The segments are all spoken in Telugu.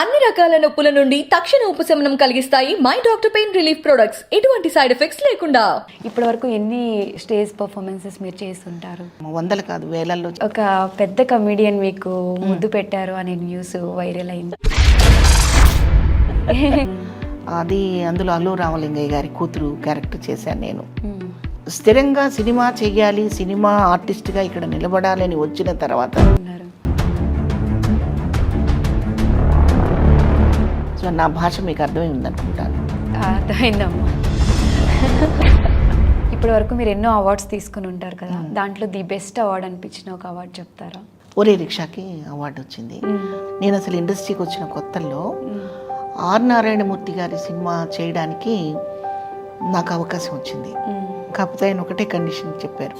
అన్ని రకాల నొప్పుల నుండి తక్షణ ఉపశమనం కలిగిస్తాయి my doctor pain relief products. ఎటువంటి సైడ్ ఎఫెక్ట్స్ లేకుండా. ఇప్పటి వరకు ఎన్ని స్టేజ్ పర్ఫార్మెన్సెస్ మీరు చేస్తుంటారు? వందలు కాదు, వేలల్లో. ఒక పెద్ద కమెడియన్ మీకు ముద్దు పెట్టారు అనే న్యూస్ వైరల్ అయింది. అది అందులో అల్లు రామలింగయ్య గారి కూతురు క్యారెక్టర్ చేశాను నేను. స్థిరంగా సినిమా చెయ్యాలి, సినిమా ఆర్టిస్ట్గా ఇక్కడ నిలబడాలని వచ్చిన తర్వాత సో నా భాష మీకు అర్థమై ఉందనుకుంటాను. అర్థమైందమ్మా. ఇప్పటి వరకు మీరు ఎన్నో అవార్డ్స్ తీసుకుని ఉంటారు కదా, దాంట్లో ది బెస్ట్ అవార్డ్ అనిపించిన ఒక అవార్డు చెప్తారా? ఒరే రిక్షాకి అవార్డు వచ్చింది. నేను అసలు ఇండస్ట్రీకి వచ్చిన కొత్తల్లో ఆర్ నారాయణమూర్తి గారి సినిమా చేయడానికి నాకు అవకాశం వచ్చింది. కాకపోతే ఆయన ఒకటే కండిషన్ చెప్పారు,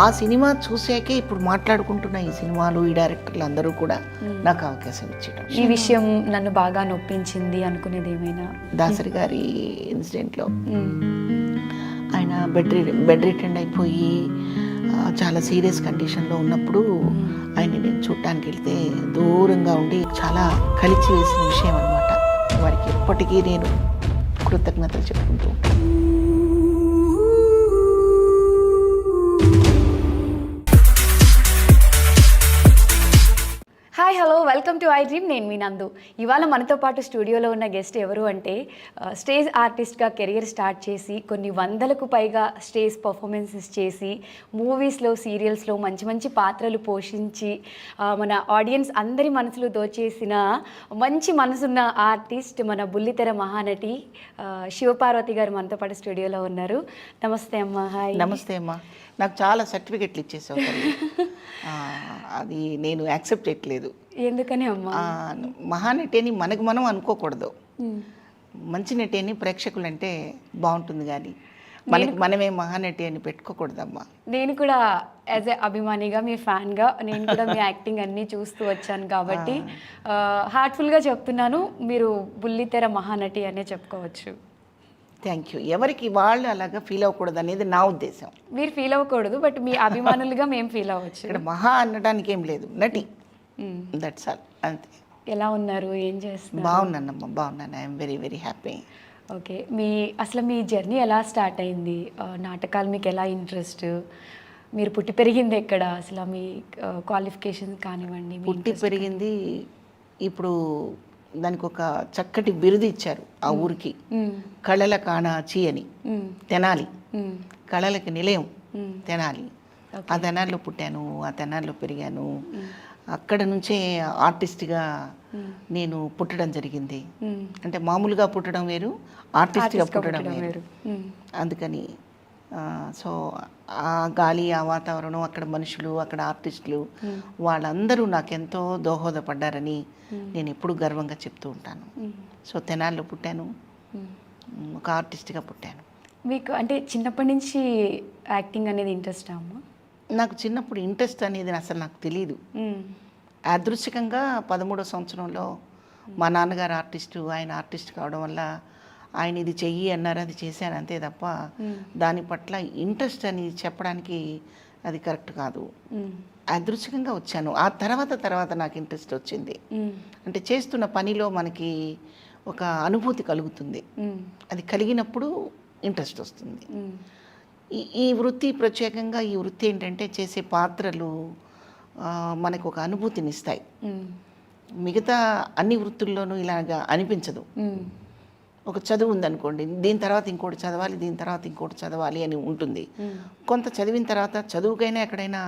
ఆ సినిమా చూసాకే ఇప్పుడు మాట్లాడుకుంటున్న ఈ సినిమాలు ఈ డైరెక్టర్లు అందరూ కూడా నాకు అవకాశం ఇచ్చేయడం. ఈ విషయం నన్ను బాగా నొప్పించింది అనుకునేది ఏమైనా? దాసరి గారి ఇన్సిడెంట్లో ఆయన బెడ్ రిటెండ్ అయిపోయి చాలా సీరియస్ కండిషన్లో ఉన్నప్పుడు ఆయన నేను చూడటానికి వెళ్తే దూరంగా ఉండి చాలా కలిసి వేసిన విషయం అన్నమాట. వారికి ఎప్పటికీ నేను కృతజ్ఞతలు చెప్పుకుంటూ ఉంటాను. Hi, hello, welcome to I dream. నేను మీ నందు. ఇవాళ మనతో పాటు స్టూడియోలో ఉన్న గెస్ట్ ఎవరు అంటే స్టేజ్ ఆర్టిస్ట్గా కెరియర్ స్టార్ట్ చేసి కొన్ని వందలకు పైగా స్టేజ్ పర్ఫార్మెన్సెస్ చేసి మూవీస్లో సీరియల్స్లో మంచి మంచి పాత్రలు పోషించి మన ఆడియన్స్ అందరి మనసులు దోచేసిన మంచి మనసున్న ఆర్టిస్ట్ మన బుల్లితెర మహానటి శివపార్వతి గారు మనతో పాటు స్టూడియోలో ఉన్నారు. నమస్తే అమ్మా. హాయ్. నమస్తే అమ్మా. నాకు చాలా సర్టిఫికెట్లు ఇచ్చేసావు, అది నేను యాక్సెప్ట్ చేయట్లేదు. ఎందుకని అమ్మా? మహానటి అని మనకు మనం అనుకోకూడదు. మంచి నటి అని ప్రేక్షకులంటే బాగుంటుంది, కానీ మనకి మనమే మహానటి అని పెట్టుకోకూడదమ్మా. నేను కూడా యాజ్ ఎ అభిమానిగా, మీ ఫ్యాన్గా నేను కూడా మీ యాక్టింగ్ అన్నీ చూస్తూ వచ్చాను కాబట్టి హార్ట్ఫుల్గా చెప్తున్నాను, మీరు బుల్లితెర మహానటి అనే చెప్పుకోవచ్చు. Thank you. ఎవరికి వాళ్ళు అలాగా ఫీల్ అవ్వకూడదు అనేది నా ఉద్దేశం. మీరు ఫీల్ అవ్వకూడదు, బట్ మీ అభిమానులుగా మేము ఫీల్ అవ్వచ్చు. ఇక్కడ మహా అనడానికి ఏం లేదు, నటి, దట్స్ ఆల్, అంతే. ఎలా ఉన్నారు? ఏం చేస్తున్నారు? బాగున్నానమ్మా, బాగున్నాను. I'm very very happy. Okay, అసలు మీ జర్నీ ఎలా స్టార్ట్ అయింది? నాటకాలు మీకు ఎలా ఇంట్రెస్ట్? మీరు పుట్టి పెరిగింది ఎక్కడ? అసలు మీ క్వాలిఫికేషన్ కానివ్వండి. పుట్టి పెరిగింది, ఇప్పుడు దానికి ఒక చక్కటి బిరుదు ఇచ్చారు ఆ ఊరికి, కళల కాణాచి అని. తెనాలి, కళలకి నిలయం తెనాలి. ఆ తెనాలిలో పుట్టాను, ఆ తెనాలిలో పెరిగాను. అక్కడ నుంచే ఆర్టిస్ట్గా నేను పుట్టడం జరిగింది. అంటే మామూలుగా పుట్టడం వేరు, ఆర్టిస్ట్గా పుట్టడం వేరు. అందుకని సో ఆ గాలి, ఆ వాతావరణం, అక్కడ మనుషులు, అక్కడ ఆర్టిస్టులు వాళ్ళందరూ నాకెంతో దోహదపడ్డారని నేను ఎప్పుడు గర్వంగా చెప్తూ ఉంటాను. సో తెనాల్లో పుట్టాను, ఒక ఆర్టిస్ట్గా పుట్టాను. మీకు అంటే చిన్నప్పటి నుంచి యాక్టింగ్ అనేది ఇంట్రెస్ట్ అమ్మా? నాకు చిన్నప్పుడు ఇంట్రెస్ట్ అనేది అసలు నాకు తెలియదు. యాదృచ్ఛికంగా 13వ సంవత్సరంలో మా నాన్నగారు ఆర్టిస్టు, ఆయన ఆర్టిస్ట్ కావడం వల్ల ఆయన ఇది చెయ్యి అన్నారు, అది చేశాను, అంతే తప్ప దాని పట్ల ఇంట్రెస్ట్ అని చెప్పడానికి అది కరెక్ట్ కాదు. అదృశ్యంగా వచ్చాను. ఆ తర్వాత నాకు ఇంట్రెస్ట్ వచ్చింది. అంటే చేస్తున్న పనిలో మనకి ఒక అనుభూతి కలుగుతుంది, అది కలిగినప్పుడు ఇంట్రెస్ట్ వస్తుంది. ఈ వృత్తి ప్రత్యేకంగా, ఈ వృత్తి ఏంటంటే చేసే పాత్రలు మనకు ఒక అనుభూతిని ఇస్తాయి. మిగతా అన్ని వృత్తుల్లోనూ ఇలాగా అనిపించదు. ఒక చదువు ఉందనుకోండి, దీని తర్వాత ఇంకోటి చదవాలి, దీని తర్వాత ఇంకోటి చదవాలి అని ఉంటుంది. కొంత చదివిన తర్వాత చదువుకైనా ఎక్కడైనా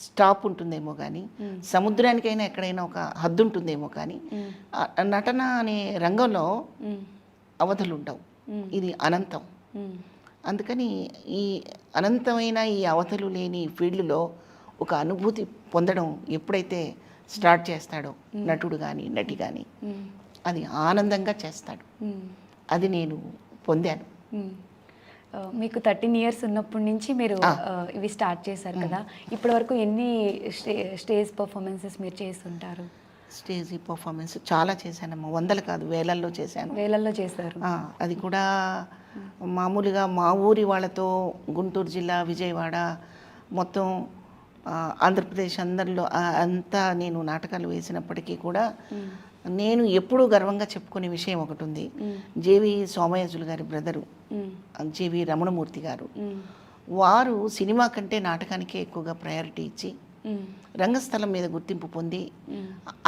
స్టాప్ ఉంటుందేమో కానీ, సముద్రానికైనా ఎక్కడైనా ఒక హద్దు ఉంటుందేమో కానీ, నటన అనే రంగంలో అవధులు ఉండవు. ఇది అనంతం. అందుకని ఈ అనంతమైన ఈ అవధులు లేని ఫీల్డ్లో ఒక అనుభూతి పొందడం ఎప్పుడైతే స్టార్ట్ చేస్తాడో నటుడు కానీ నటి కానీ, అది ఆనందంగా చేస్తాడు. అది నేను పొందాను. మీకు 13 years ఉన్నప్పటి నుంచి మీరు ఇవి స్టార్ట్ చేశారు కదా, ఇప్పటి వరకు ఎన్ని స్టేజ్ పర్ఫార్మెన్సెస్ మీరు చేస్తుంటారు? స్టేజ్ పర్ఫార్మెన్స్ చాలా చేశానమ్మా, వందలు కాదు, వేలల్లో చేశాను. వేలల్లో చేశారు. అది కూడా మామూలుగా మా ఊరి వాళ్ళతో గుంటూరు జిల్లా, విజయవాడ, మొత్తం ఆంధ్రప్రదేశ్ అందరిలో అంతా నేను నాటకాలు వేసినప్పటికీ కూడా నేను ఎప్పుడూ గర్వంగా చెప్పుకునే విషయం ఒకటి ఉంది. జేవి సోమయాజులు గారి బ్రదరు జేవి రమణమూర్తి గారు, వారు సినిమా కంటే నాటకానికే ఎక్కువగా ప్రయారిటీ ఇచ్చి రంగస్థలం మీద గుర్తింపు పొంది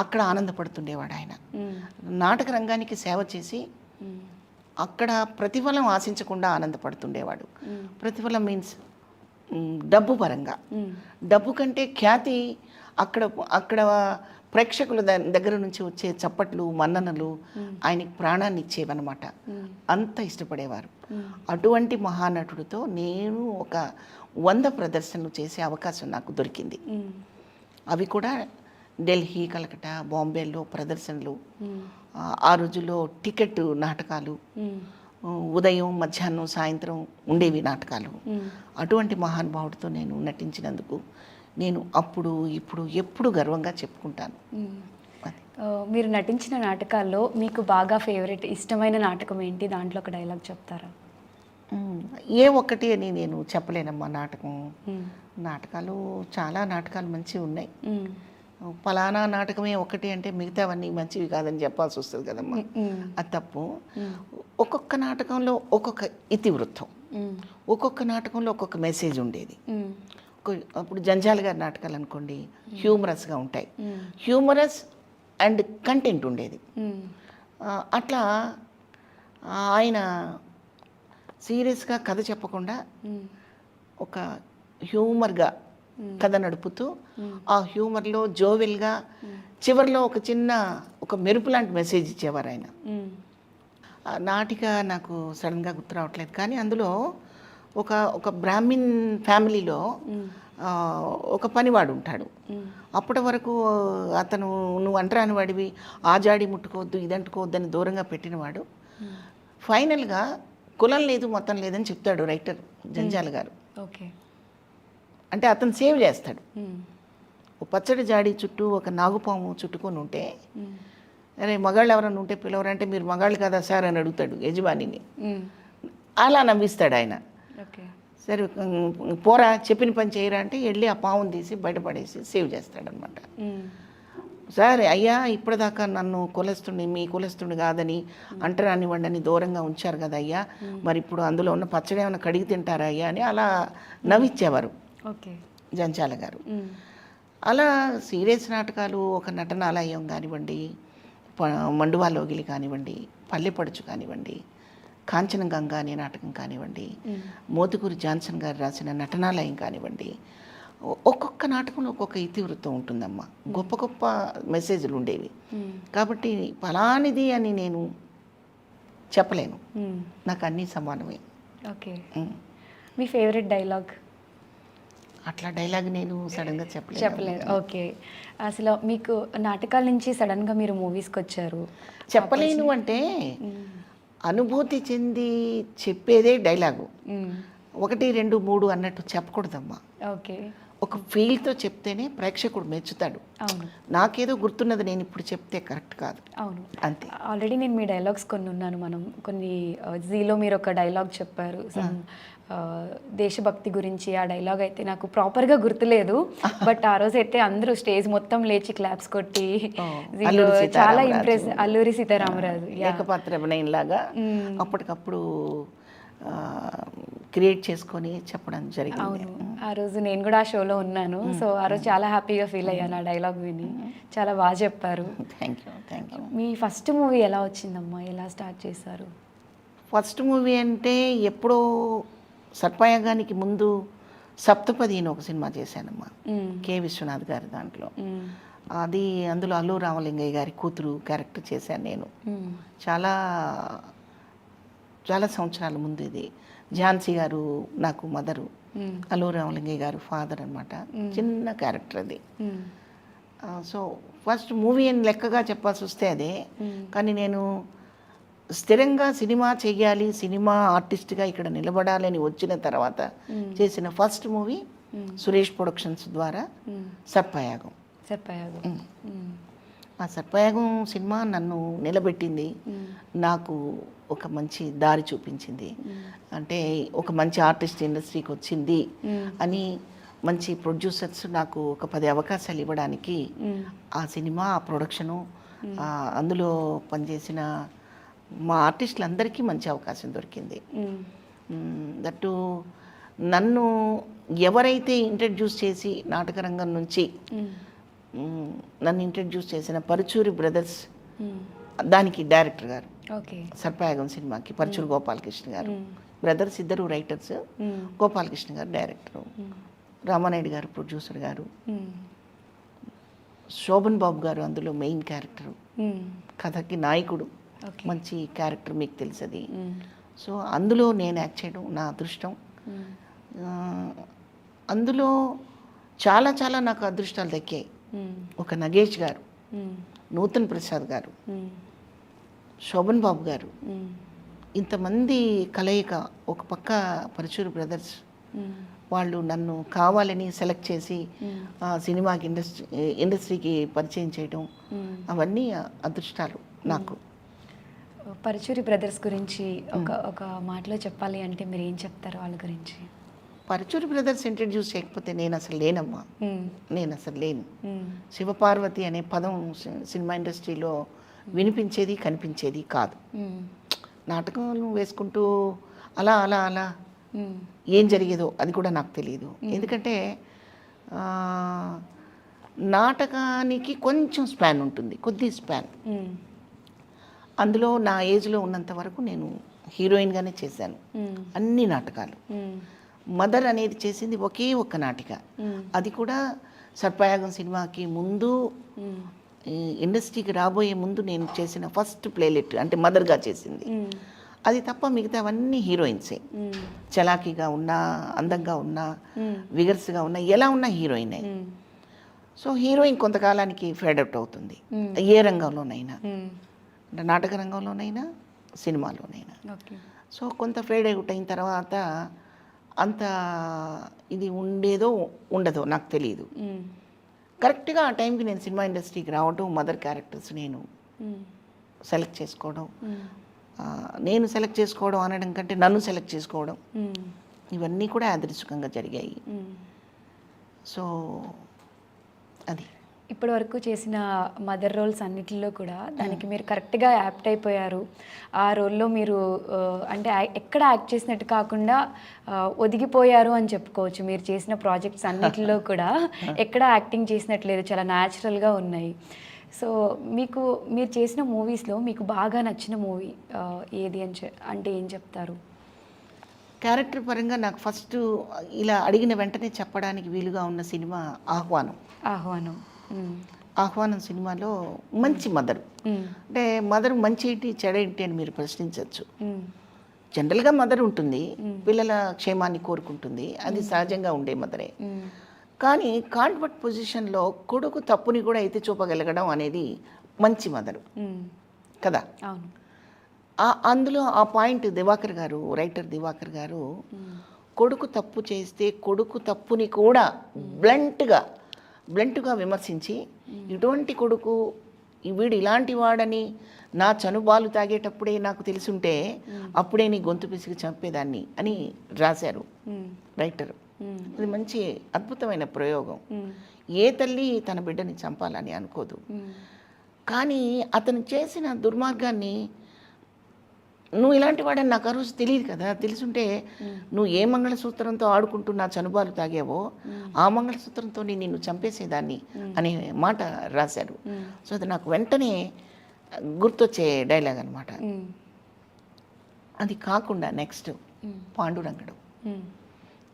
అక్కడ ఆనందపడుతుండేవాడు. ఆయన నాటక రంగానికి సేవ చేసి అక్కడ ప్రతిఫలం ఆశించకుండా ఆనందపడుతుండేవాడు. ప్రతిఫలం మీన్స్ డబ్బు పరంగా, డబ్బు కంటే ఖ్యాతి, అక్కడ అక్కడ ప్రేక్షకుల దగ్గర నుంచి వచ్చే చప్పట్లు, మన్ననలు ఆయనకి ప్రాణాన్ని ఇచ్చేవన్నమాట. అంత ఇష్టపడేవారు. అటువంటి మహానటుడితో నేను ఒక 100 ప్రదర్శనలు చేసే అవకాశం నాకు దొరికింది. అవి కూడా ఢిల్లీ, కలకట్టా, బాంబేలో ప్రదర్శనలు. ఆ రోజుల్లో టికెట్ నాటకాలు, ఉదయం, మధ్యాహ్నం, సాయంత్రం ఉండేవి నాటకాలు. అటువంటి మహానుభావుడితో నేను నటించినందుకు నేను అప్పుడు ఇప్పుడు ఎప్పుడు గర్వంగా చెప్పుకుంటాను. మీరు నటించిన నాటకాల్లో మీకు బాగా ఫేవరెట్ ఇష్టమైన నాటకం ఏంటి? దాంట్లో ఒక డైలాగ్ చెప్తారా? ఏ ఒక్కటి అని నేను చెప్పలేనమ్మా. నాటకాలు చాలా నాటకాలు మంచివి ఉన్నాయి. ఫలానా నాటకమే ఒకటి అంటే మిగతావన్నీ మంచివి కాదని చెప్పాల్సి వస్తుంది కదమ్మా. అది తప్పు. ఒక్కొక్క నాటకంలో ఒక్కొక్క ఇతివృత్తం, ఒక్కొక్క నాటకంలో ఒక్కొక్క మెసేజ్ ఉండేది. అప్పుడు జంజాల గారి నాటకాలు అనుకోండి, హ్యూమరస్గా ఉంటాయి. హ్యూమరస్ అండ్ కంటెంట్ ఉండేది. అట్లా ఆయన సీరియస్గా కథ చెప్పకుండా ఒక హ్యూమర్గా కథ నడుపుతూ ఆ హ్యూమర్లో జోవెల్గా చివరిలో ఒక మెరుపు లాంటి మెసేజ్ ఇచ్చేవారు ఆయన. నాటిక నాకు సడన్గా గుర్తు రావట్లేదు, కానీ అందులో ఒక బ్రాహ్మిన్ ఫ్యామిలీలో ఒక పనివాడు ఉంటాడు. అప్పటి వరకు అతను నువ్వు అంటరాని వాడివి, ఆ జాడి ముట్టుకోవద్దు, ఇదంటుకోవద్దు అని దూరంగా పెట్టినవాడు ఫైనల్గా కులం లేదు, మతం లేదని చెప్తాడు రైటర్ జంజాల గారు. ఓకే. అంటే అతను సేవ్ చేస్తాడు. ఒక పచ్చడి జాడి చుట్టూ ఒక నాగుపాము చుట్టుకొని ఉంటే, అరే మగాళ్ళు ఎవరైనా ఉంటే పిలవరంటే, మీరు మగాళ్ళు కదా సార్ అని అడుగుతాడు యజమానిని. అలా నవ్విస్తాడు ఆయన. సరే పోరా, చెప్పిన పని చేయరా అంటే వెళ్ళి ఆ పావును తీసి బయటపడేసి సేవ్ చేస్తాడనమాట. సరే అయ్యా, ఇప్పటిదాకా నన్ను మీ కులస్తుని కాదని అంటరాని వండని దూరంగా ఉంచారు కదా అయ్యా, మరి ఇప్పుడు అందులో ఉన్న పచ్చడి ఏమైనా కడిగి తింటారా అయ్యా అని అలా నవ్విచ్చేవారు జంచాల గారు. అలా సీరియస్ నాటకాలు, ఒక నటనాలయం కానివ్వండి, మండువాలోగిలి కానివ్వండి, పల్లెపడుచు కానివ్వండి, కాంచన గంగా అనే నాటకం కానివ్వండి, మోతుకూరి జాన్సన్ గారు రాసిన నటనాలయం కానివ్వండి, ఒక్కొక్క నాటకంలో ఒక్కొక్క ఇతివృత్తం ఉంటుందమ్మా. గొప్ప గొప్ప మెసేజ్లు ఉండేవి. కాబట్టి ఫలానిది అని నేను చెప్పలేను, నాకు అన్నీ సమానమే. ఓకే. మీ ఫేవరెట్ డైలాగ్? అట్లా డైలాగ్ నేను సడన్గా చెప్పలేదు. ఓకే. అసలు మీకు నాటకాల నుంచి సడన్గా మీరు మూవీస్కి వచ్చారు. చెప్పలేను అంటే అనుభూతి చెంది చెప్పేదే డైలాగు. 1, 2, 3 అన్నట్టు చెప్పకూడదమ్మా. ఓకే. ఒక ఫీల్తో చెప్తేనే ప్రేక్షకుడు మెచ్చుతాడు. అవును. నాకేదో గుర్తున్నది నేను ఇప్పుడు చెప్తే కరెక్ట్ కాదు. అవును, అంతే. ఆల్రెడీ నేను మీ డైలాగ్స్ కొన్ని ఉన్నాను. కొన్ని జీలో మీరు ఒక డైలాగ్ చెప్పారు, దేశభక్తి గురించి. ఆ డైలాగ్ అయితే నాకు ప్రాపర్గా గుర్తులేదు, బట్ ఆ రోజు అయితే అందరూ స్టేజ్ మొత్తం లేచి క్లాప్స్ కొట్టి చాలా ఇంప్రెస్. అల్లూరి సీతారామరాజు ఏకపాత్ర అభినయం లాగా అప్పటికప్పుడు క్రియేట్ చేసుకొని చెప్పడం జరిగింది. అవును, ఆ రోజు నేను కూడా ఆ షోలో ఉన్నాను. సో ఆ రోజు చాలా హ్యాపీగా ఫీల్ అయ్యాను ఆ డైలాగ్ విని. చాలా బాగా చెప్పారు. Thank you. Me first movie ఎలా వచ్చిందమ్మా? ఎలా స్టార్ట్ చేశారు? ఫస్ట్ మూవీ అంటే ఎప్పుడో సర్పయాగానికి ముందు సప్తపది అని ఒక సినిమా చేశానమ్మా, కె విశ్వనాథ్ గారి దాంట్లో. అందులో అల్లు రామలింగయ్య గారి కూతురు క్యారెక్టర్ చేశాను నేను. చాలా చాలా సంవత్సరాల ముందు ఇది. ఝాన్సీ గారు నాకు మదరు, అల్లు రామలింగయ్య గారు ఫాదర్ అనమాట. చిన్న క్యారెక్టర్ అది. సో ఫస్ట్ మూవీ అని లెక్కగా చెప్పాల్సి వస్తే అదే. కానీ నేను స్థిరంగా సినిమా చెయ్యాలి, సినిమా ఆర్టిస్ట్గా ఇక్కడ నిలబడాలని వచ్చిన తర్వాత చేసిన ఫస్ట్ మూవీ సురేష్ ప్రొడక్షన్స్ ద్వారా సర్పయాగం. ఆ సర్పయాగం సినిమా నన్ను నిలబెట్టింది, నాకు ఒక మంచి దారి చూపించింది. అంటే ఒక మంచి ఆర్టిస్ట్ ఇండస్ట్రీకి వచ్చింది అని మంచి ప్రొడ్యూసర్స్ నాకు ఒక 10 అవకాశాలు ఇవ్వడానికి ఆ సినిమా, ఆ ప్రొడక్షను, అందులో పనిచేసిన మా ఆర్టిస్టులందరికీ మంచి అవకాశం దొరికింది. దట్టు నన్ను ఎవరైతే ఇంట్రడ్యూస్ చేసి నాటకరంగం నుంచి నన్ను ఇంట్రడ్యూస్ చేసిన పరుచూరి బ్రదర్స్, దానికి డైరెక్టర్ గారు, ఓకే, సర్పయాగం సినిమాకి పరుచూరి గోపాలకృష్ణ గారు, బ్రదర్స్ ఇద్దరు రైటర్స్, గోపాలకృష్ణ గారు డైరెక్టరు, రామానాయుడు గారు ప్రొడ్యూసర్ గారు, శోభన్ బాబు గారు అందులో మెయిన్ క్యారెక్టరు, కథకి నాయకుడు, మంచి క్యారెక్టర్, మీకు తెలుసది. సో అందులో నేను యాక్ట్ చేయడం నా అదృష్టం. అందులో చాలా చాలా నాకు అదృష్టాలు దక్కాయి. ఒక నగేష్ గారు, నూతన్ ప్రసాద్ గారు, శోభన్ బాబు గారు, ఇంతమంది కలయిక. ఒక పక్క పరుచూరి బ్రదర్స్ వాళ్ళు నన్ను కావాలని సెలెక్ట్ చేసి సినిమాకి ఇండస్ట్రీకి పరిచయం చేయడం, అవన్నీ అదృష్టాలు నాకు. పరుచూరి బ్రదర్స్ గురించి ఒక మాటలో చెప్పాలి అంటే మీరు ఏం చెప్తారు వాళ్ళ గురించి? పరుచూరి బ్రదర్స్ ఇంట్రడ్యూస్ చేయకపోతే నేను అసలు లేనమ్మా, నేను అసలు లేను. శివపార్వతి అనే పదం సినిమా ఇండస్ట్రీలో వినిపించేది కనిపించేది కాదు. నాటకాలు వేసుకుంటూ అలా అలా అలా ఏం జరిగేదో అది కూడా నాకు తెలియదు. ఎందుకంటే నాటకానికి కొంచెం స్పాన్ ఉంటుంది, కొద్ది స్పాన్. అందులో నా ఏజ్లో ఉన్నంత వరకు నేను హీరోయిన్గానే చేశాను అన్ని నాటకాలు. మదర్ అనేది చేసింది ఒకే ఒక్క నాటిక, అది కూడా సర్పయాగం సినిమాకి ముందు, ఇండస్ట్రీకి రాబోయే ముందు నేను చేసిన ఫస్ట్ ప్లేలెట్, అంటే మదర్గా చేసింది. అది తప్ప మిగతావన్నీ హీరోయిన్సే. చలాకీగా ఉన్నా, అందంగా ఉన్నా, విగర్స్గా ఉన్నా, ఎలా ఉన్నా హీరోయినే. సో హీరోయిన్ కొంతకాలానికి ఫేడ్ అవుట్ అవుతుంది, ఏ రంగంలోనైనా, అంటే నాటక రంగంలోనైనా సినిమాలోనైనా. సో కొంత ఫేడ్ అవుట్ అయిన తర్వాత అంత ఇది ఉండేదో ఉండదో నాకు తెలియదు. కరెక్ట్గా ఆ టైంకి నేను సినిమా ఇండస్ట్రీకి రావడం, మదర్ క్యారెక్టర్స్ నేను సెలెక్ట్ చేసుకోవడం, నేను సెలెక్ట్ చేసుకోవడం అనడం కంటే నన్ను సెలెక్ట్ చేసుకోవడం, ఇవన్నీ కూడా యాదృచ్ఛికంగా జరిగాయి. సో అది ఇప్పటి వరకు చేసిన మదర్ రోల్స్ అన్నిటిలో కూడా దానికి మీరు కరెక్ట్గా యాప్ట్ అయిపోయారు. ఆ రోల్లో మీరు అంటే ఎక్కడ యాక్ట్ చేసినట్టు కాకుండా ఒదిగిపోయారు అని చెప్పుకోవచ్చు. మీరు చేసిన ప్రాజెక్ట్స్ అన్నిటిలో కూడా ఎక్కడ యాక్టింగ్ చేసినట్లేదు, చాలా న్యాచురల్గా ఉన్నాయి. సో మీరు చేసిన మూవీస్లో మీకు బాగా నచ్చిన మూవీ ఏది అంటే ఏం చెప్తారు? క్యారెక్టర్ పరంగా నాకు ఫస్ట్ ఇలా అడిగిన వెంటనే చెప్పడానికి వీలుగా ఉన్న సినిమా ఆహ్వానం. ఆహ్వానం సినిమాలో మంచి మదర్, అంటే మదర్ మంచి ఏంటి చెడ ఏంటి అని మీరు ప్రశ్నించవచ్చు. జనరల్గా మదర్ ఉంటుంది, పిల్లల క్షేమాన్ని కోరుకుంటుంది, అది సహజంగా ఉండే మదరే. కానీ కాన్వర్ట్ పొజిషన్లో కొడుకు తప్పుని కూడా ఎత్తి చూపగలగడం అనేది మంచి మదరు కదా. అందులో ఆ పాయింట్ దివాకర్ గారు, రైటర్ దివాకర్ గారు, కొడుకు తప్పు చేస్తే కొడుకు తప్పుని కూడా బ్లంట్గా విమర్శించి, ఇటువంటి కొడుకు వీడు ఇలాంటి వాడని నా చనుబాలు తాగేటప్పుడే నాకు తెలుసుంటే అప్పుడే నీ గొంతు పిసికి చంపేదాన్ని అని రాశారు రైటరు. అది మంచి అద్భుతమైన ప్రయోగం. ఏ తల్లి తన బిడ్డని చంపాలని అనుకోదు, కానీ అతను చేసిన దుర్మార్గాన్ని, నువ్వు ఇలాంటి వాడని నాకు ఆ రోజు తెలియదు కదా, తెలుసుంటే నువ్వు ఏ మంగళసూత్రంతో ఆడుకుంటూ నా చనుబాలు తాగావో ఆ మంగళసూత్రంతో నిన్ను చంపేసేదాన్ని అనే మాట రాశారు. సో అది నాకు వెంటనే గుర్తొచ్చే డైలాగ్ అనమాట. అది కాకుండా నెక్స్ట్ పాండురంగడు,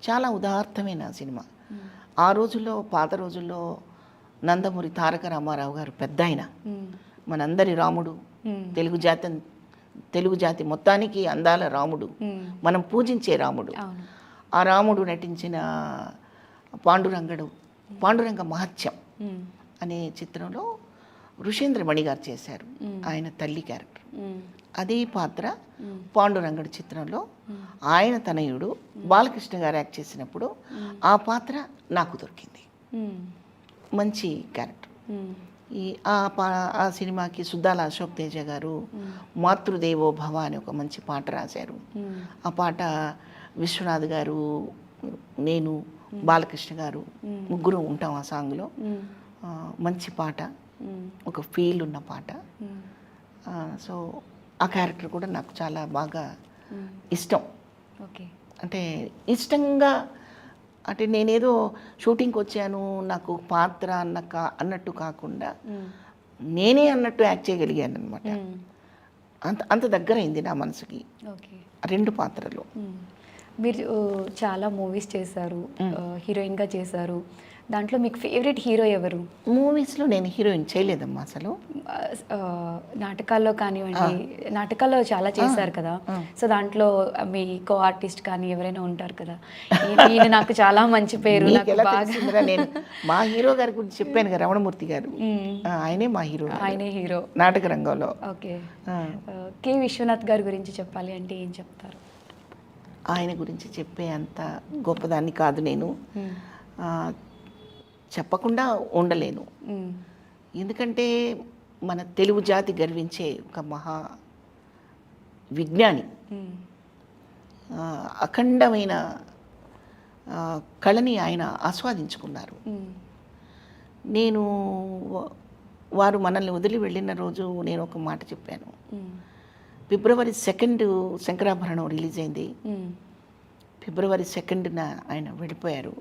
చాలా ఉదాత్తమైన సినిమా. ఆ రోజుల్లో, పాత రోజుల్లో నందమూరి తారక రామారావు గారు పెద్ద ఆయన, మనందరి రాముడు, తెలుగు జాతి మొత్తానికి అందాల రాముడు, మనం పూజించే రాముడు. ఆ రాముడు నటించిన పాండురంగ మహత్యం అనే చిత్రంలో ఋషేంద్రమణి గారు చేశారు ఆయన తల్లి క్యారెక్టర్. అదే పాత్ర పాండురంగడు చిత్రంలో ఆయన తనయుడు బాలకృష్ణ గారు యాక్ట్ చేసినప్పుడు ఆ పాత్ర నాకు దొరికింది. మంచి క్యారెక్టర్. ఆ సినిమాకి సుద్దాల అశోక్ తేజ గారు మాతృదేవో భవ అని ఒక మంచి పాట రాశారు. ఆ పాట విశ్వనాథ్ గారు, నేను బాలకృష్ణ గారు ముగ్గురు ఉంటాం ఆ సాంగ్లో. మంచి పాట, ఒక ఫీల్ ఉన్న పాట. సో ఆ క్యారెక్టర్ కూడా నాకు చాలా బాగా ఇష్టం. ఓకే. అంటే ఇష్టంగా, అంటే నేనేదో షూటింగ్కి వచ్చాను నాకు పాత్ర అన్నట్టు కాకుండా నేనే అన్నట్టు యాక్ట్ చేయగలిగాను అనమాట. అంత అంత దగ్గరైంది నా మనసుకి ఓకే. 2 పాత్రలు. మీరు చాలా మూవీస్ చేశారు, హీరోయిన్గా చేశారు. దాంట్లో మీకు ఫేవరెట్ హీరో ఎవరు? మూవీస్లో నేను హీరోయిన్ చేయలేదమ్మా అసలు. నాటకాల్లో కానివ్వండి, నాటకాల్లో చాలా చేశారు కదా, సో దాంట్లో మీ కో ఆర్టిస్ట్ కానీ ఎవరైనా ఉంటారు కదా, ఈయన నాకు చాలా మంచి పేరు, నీకు నాకు ఎలా బాగా తెలిసిందిరా? నేను మా హీరో గారి గురించి చెప్పాను కదా, రమణమూర్తి గారు. ఆయనే మా హీరో, ఆయనే హీరో నాటక రంగంలో. ఓకే. కె విశ్వనాథ్ గారి గురించి చెప్పాలి అంటే ఏం చెప్తారు? ఆయన గురించి చెప్పే అంత గొప్పదాన్ని కాదు నేను. చెప్పకుండా ఉండలేను. ఎందుకంటే మన తెలుగు జాతి గర్వించే ఒక మహా విజ్ఞాని, అఖండమైన కళని ఆయన ఆస్వాదించుకున్నారు. నేను వారు మనల్ని వదిలి వెళ్ళిన రోజు నేను ఒక మాట చెప్పాను. ఫిబ్రవరి 2 శంకరాభరణం రిలీజ్ అయింది. ఫిబ్రవరి 2న ఆయన వెళ్ళిపోయారు.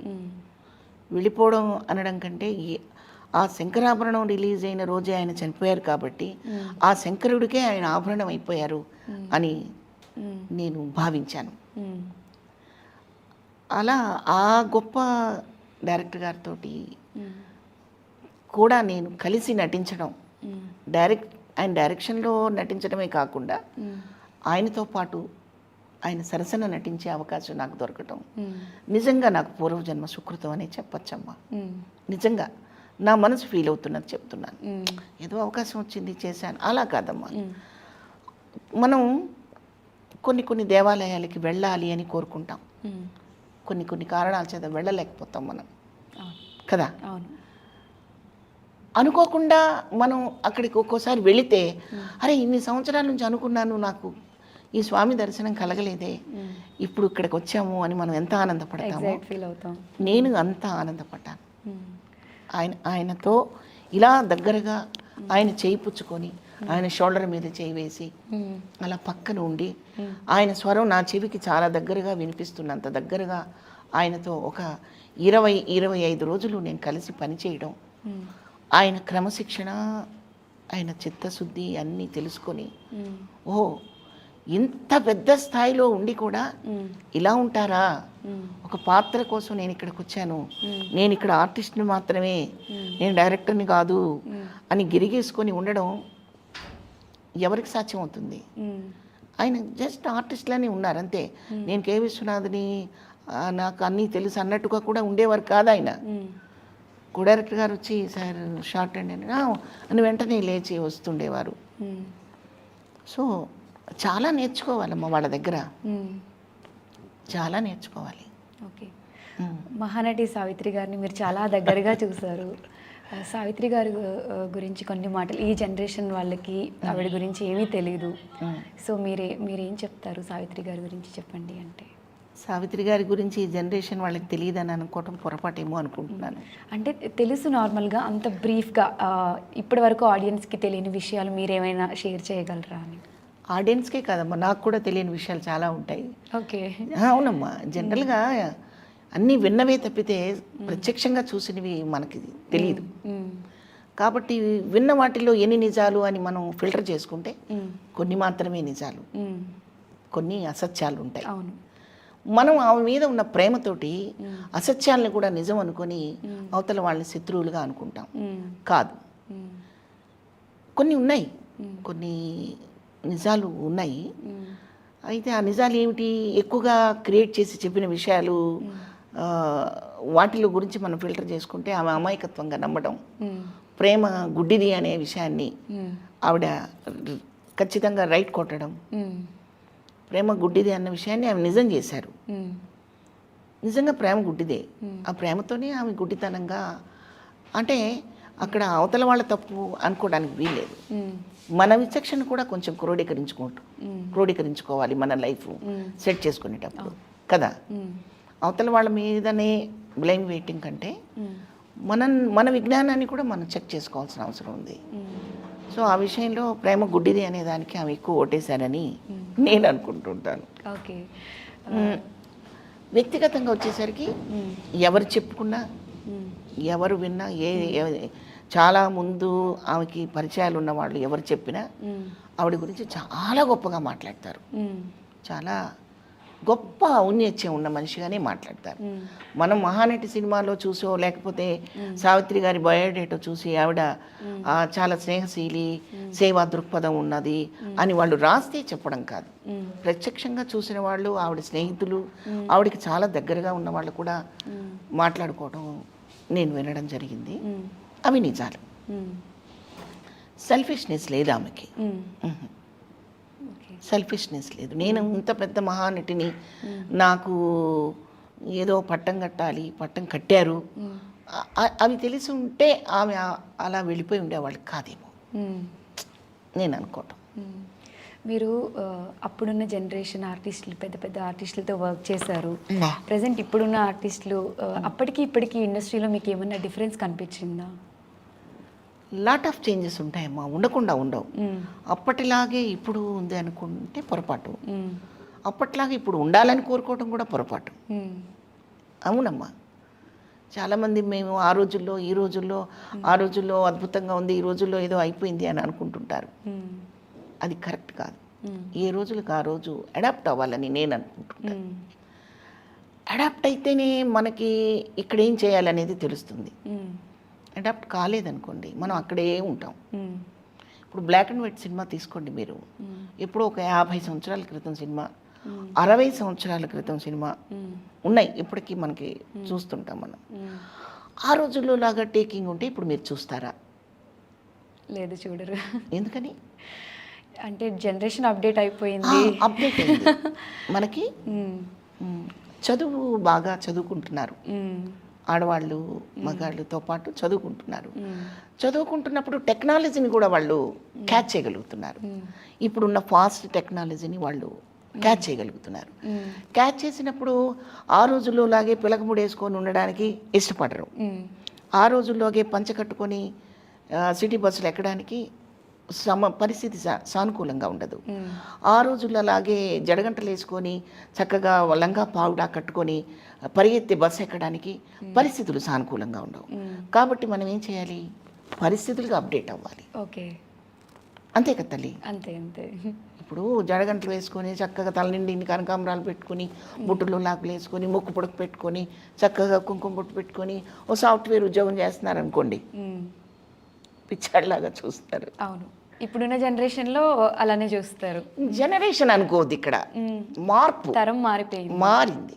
వెళ్ళిపోవడం అనడం కంటే ఆ శంకరాభరణం రిలీజ్ అయిన రోజే ఆయన చనిపోయారు కాబట్టి ఆ శంకరుడికే ఆయన ఆభరణం అయిపోయారు అని నేను భావించాను. అలా ఆ గొప్ప డైరెక్టర్ గారితో కూడా నేను కలిసి నటించడం, ఆయన డైరెక్షన్లో నటించడమే కాకుండా ఆయనతో పాటు ఆయన సరసన నటించే అవకాశం నాకు దొరకటం నిజంగా నాకు పూర్వజన్మ సుకృతం అనే చెప్పచ్చమ్మా. నిజంగా నా మనసు ఫీల్ అవుతున్నది చెప్తున్నాను. ఏదో అవకాశం వచ్చింది చేశాను అలా కాదమ్మా. మనం కొన్ని దేవాలయాలకి వెళ్ళాలి అని కోరుకుంటాం, కొన్ని కారణాల చేత వెళ్ళలేకపోతాం మనం కదా. అనుకోకుండా మనం అక్కడికి ఒక్కోసారి వెళితే అరే ఇన్ని సంవత్సరాల నుంచి అనుకున్నాను, నాకు ఈ స్వామి దర్శనం కలగలేదే, ఇప్పుడు ఇక్కడికి వచ్చాము అని మనం ఎంత ఆనందపడతామో, నేను అంత ఆనందపడ్డాను. ఆయనతో ఇలా దగ్గరగా ఆయన చేయి పుచ్చుకొని ఆయన షోల్డర్ మీద చేయి వేసి అలా పక్కన ఉండి ఆయన స్వరం నా చెవికి చాలా దగ్గరగా వినిపిస్తున్నంత దగ్గరగా ఆయనతో ఒక 20-25 రోజులు నేను కలిసి పనిచేయడం, ఆయన క్రమశిక్షణ, ఆయన చిత్తశుద్ధి అన్నీ తెలుసుకొని ఓ ఇంత పెద్ద స్థాయిలో ఉండి కూడా ఇలా ఉంటారా, ఒక పాత్ర కోసం నేను ఇక్కడికి వచ్చాను, నేను ఇక్కడ ఆర్టిస్ట్ని మాత్రమే, నేను డైరెక్టర్ని కాదు అని గిరిగేసుకొని ఉండడం ఎవరికి సాధ్యం అవుతుంది? ఆయన జస్ట్ ఆర్టిస్ట్లానే ఉన్నారు అంతే. నేను కె విశ్వనాథ్ని నాకు అన్నీ తెలుసు అన్నట్టుగా కూడా ఉండేవారు కాదు ఆయన. కో డైరెక్టర్ గారు వచ్చి సార్ షార్ట్ అండ్ అని వెంటనే లేచి వస్తుండేవారు. సో చాలా నేర్చుకోవాలమ్మా వాళ్ళ దగ్గర, చాలా నేర్చుకోవాలి. ఓకే. మహానటి సావిత్రి గారిని మీరు చాలా దగ్గరగా చూశారు. సావిత్రి గారి గురించి కొన్ని మాటలు, ఈ జనరేషన్ వాళ్ళకి ఆవిడ గురించి ఏమీ తెలియదు, సో మీరేం చెప్తారు సావిత్రి గారి గురించి చెప్పండి అంటే? సావిత్రి గారి గురించి ఈ జనరేషన్ వాళ్ళకి తెలియదని అనుకోవటం పొరపాటేమో అనుకుంటున్నాను. అంటే తెలుసు నార్మల్గా, అంత బ్రీఫ్గా ఇప్పటి వరకు ఆడియన్స్కి తెలియని విషయాలు మీరేమైనా షేర్ చేయగలరా అని? ఆడియన్స్కే కాదమ్మా, నాకు కూడా తెలియని విషయాలు చాలా ఉంటాయి. ఓకే. అవునమ్మా, జనరల్గా అన్నీ విన్నవే తప్పితే ప్రత్యక్షంగా చూసినవి మనకి తెలియదు. కాబట్టి విన్న వాటిలో ఎన్ని నిజాలు అని మనం ఫిల్టర్ చేసుకుంటే కొన్ని మాత్రమే నిజాలు, కొన్ని అసత్యాలు ఉంటాయి. అవును. మనం ఆమె మీద ఉన్న ప్రేమతోటి అసత్యాలను కూడా నిజం అనుకొని అవతల వాళ్ళని శత్రువులుగా అనుకుంటాం. కాదు, కొన్ని ఉన్నాయి, కొన్ని నిజాలు ఉన్నాయి. అయితే ఆ నిజాలు ఏమిటి, ఎక్కువగా క్రియేట్ చేసి చెప్పిన విషయాలు, వాటిలో గురించి మనం ఫిల్టర్ చేసుకుంటే ఆమె అమాయకత్వంగా నమ్మడం, ప్రేమ గుడ్డిది అనే విషయాన్ని ఆవిడ ఖచ్చితంగా రైట్ కొట్టడం, ప్రేమ గుడ్డిది అన్న విషయాన్ని ఆమె నిజం చేశారు. నిజంగా ప్రేమ గుడ్డిదే, ఆ ప్రేమతోనే ఆమె గుడ్డితనంగా, అంటే అక్కడ అవతల వాళ్ళ తప్పు అనుకోవడానికి వీల్లేదు. మన విచక్షణ కూడా కొంచెం క్రోడీకరించుకోవాలి మన లైఫ్ సెట్ చేసుకునేటప్పుడు కదా. అవతల వాళ్ళ మీదనే బ్లేమ్ వెయిటింగ్ కంటే మన విజ్ఞానాన్ని కూడా మనం చెక్ చేసుకోవాల్సిన అవసరం ఉంది. సో ఆ విషయంలో ప్రేమ గుడ్డిది అనే దానికి ఆమె ఎక్కువ ఓటేశారని నేను అనుకుంటుంటాను. ఓకే. వ్యక్తిగతంగా వచ్చేసరికి ఎవరు చెప్పుకున్నా ఎవరు విన్నా చాలా ముందు ఆమెకి పరిచయాలు ఉన్న వాళ్ళు ఎవరు చెప్పినా ఆవిడ గురించి చాలా గొప్పగా మాట్లాడతారు. చాలా గొప్ప ఔన్నత్యం ఉన్న మనిషిగానే మాట్లాడతారు. మనం మహానటి సినిమాలో చూసో లేకపోతే సావిత్రి గారి బయోడేటో చూసి ఆవిడ చాలా స్నేహశీలి, సేవా దృక్పథం ఉన్నది అని వాళ్ళు రాస్తే చెప్పడం కాదు. ప్రత్యక్షంగా చూసిన వాళ్ళు, ఆవిడ స్నేహితులు, ఆవిడకి చాలా దగ్గరగా ఉన్న వాళ్ళు కూడా మాట్లాడుకోవడం నేను వినడం జరిగింది. అవి నిజాలు. సెల్ఫిష్నెస్ లేదు ఆమెకి, సెల్ఫిష్నెస్ లేదు. నేను ఇంత పెద్ద మహానటిని, నాకు ఏదో పట్టం కట్టాలి, పట్టం కట్టారు, అవి తెలిసి ఉంటే ఆమె అలా వెళ్ళిపోయి ఉండేవాళ్ళు కాదేమో నేను అనుకోవటం. మీరు అప్పుడున్న జనరేషన్ ఆర్టిస్టులు, పెద్ద పెద్ద ఆర్టిస్టులతో వర్క్ చేశారు. ప్రజెంట్ ఇప్పుడున్న ఆర్టిస్టులు అప్పటికి ఇప్పటికి ఇండస్ట్రీలో మీకు ఏమన్నా డిఫరెన్స్ కనిపించిందా? లాట్ ఆఫ్ చేంజెస్ ఉంటాయమ్మా, ఉండకుండా ఉండవు. అప్పటిలాగే ఇప్పుడు ఉంది అనుకుంటే పొరపాటు, అప్పట్లాగే ఇప్పుడు ఉండాలని కోరుకోవడం కూడా పొరపాటు. అవునమ్మా, చాలామంది మేము ఆ రోజుల్లో ఈ రోజుల్లో, ఆ రోజుల్లో అద్భుతంగా ఉంది, ఈ రోజుల్లో ఏదో అయిపోయింది అని అనుకుంటుంటారు. అది కరెక్ట్ కాదు. ఏ రోజులకు ఆ రోజు అడాప్ట్ అవ్వాలని నేను అనుకుంటుంటాను. అడాప్ట్ అయితేనే మనకి ఇక్కడ ఏం చేయాలనేది తెలుస్తుంది. అడాప్ట్ కాలేదనుకోండి మనం అక్కడే ఉంటాం. ఇప్పుడు బ్లాక్ అండ్ వైట్ సినిమా తీసుకోండి మీరు, ఎప్పుడో ఒక 50 సంవత్సరాల క్రితం సినిమా, 60 సంవత్సరాల క్రితం సినిమా ఉన్నాయి ఇప్పటికీ మనకి చూస్తుంటాం మనం. ఆ రోజుల్లో లాగా టేకింగ్ ఉంటే ఇప్పుడు మీరు చూస్తారా? లేదు, చూడరు. ఎందుకని అంటే జనరేషన్ అప్డేట్ అయిపోయింది. అప్డేట్ అయింది మనకి. చదువు బాగా చదువుకుంటున్నారు ఆడవాళ్ళు, మగాళ్ళతో పాటు చదువుకుంటున్నారు. చదువుకుంటున్నప్పుడు టెక్నాలజీని కూడా వాళ్ళు క్యాచ్ చేయగలుగుతున్నారు. ఇప్పుడున్న ఫాస్ట్ టెక్నాలజీని వాళ్ళు క్యాచ్ చేయగలుగుతున్నారు. క్యాచ్ చేసినప్పుడు ఆ రోజుల్లో లాగే పిలకముడి వేసుకొని ఉండడానికి ఇష్టపడరు. ఆ రోజుల్లోగే పంచ కట్టుకొని సిటీ బస్సులు ఎక్కడానికి పరిస్థితి సానుకూలంగా ఉండదు. ఆ రోజుల్లో అలాగే జడగంటలు వేసుకొని చక్కగా లంగా పావుడా కట్టుకొని పరిగెత్తే బస్సు ఎక్కడానికి పరిస్థితులు సానుకూలంగా ఉండవు. కాబట్టి మనం ఏం చేయాలి? పరిస్థితులకు అప్డేట్ అవ్వాలి. ఓకే, అంతే కదా తల్లి. అంతే అంతే. ఇప్పుడు జడగంటలు వేసుకొని చక్కగా తలనిండి కనకాంబరాలు పెట్టుకొని, బుట్టులో లాకులు వేసుకొని, ముక్కు పొడుకు పెట్టుకొని, చక్కగా కుంకుమ బొట్టు పెట్టుకొని ఓ సాఫ్ట్వేర్ ఉద్యోగం చేస్తున్నారు అనుకోండి, పిచ్చాడిలాగా చూస్తారు. అవును, ఇప్పుడున్న జనరేషన్లో అలానే చూస్తారు. జనరేషన్ అనుకోవద్దు, ఇక్కడ మార్పు, తరం మారింది.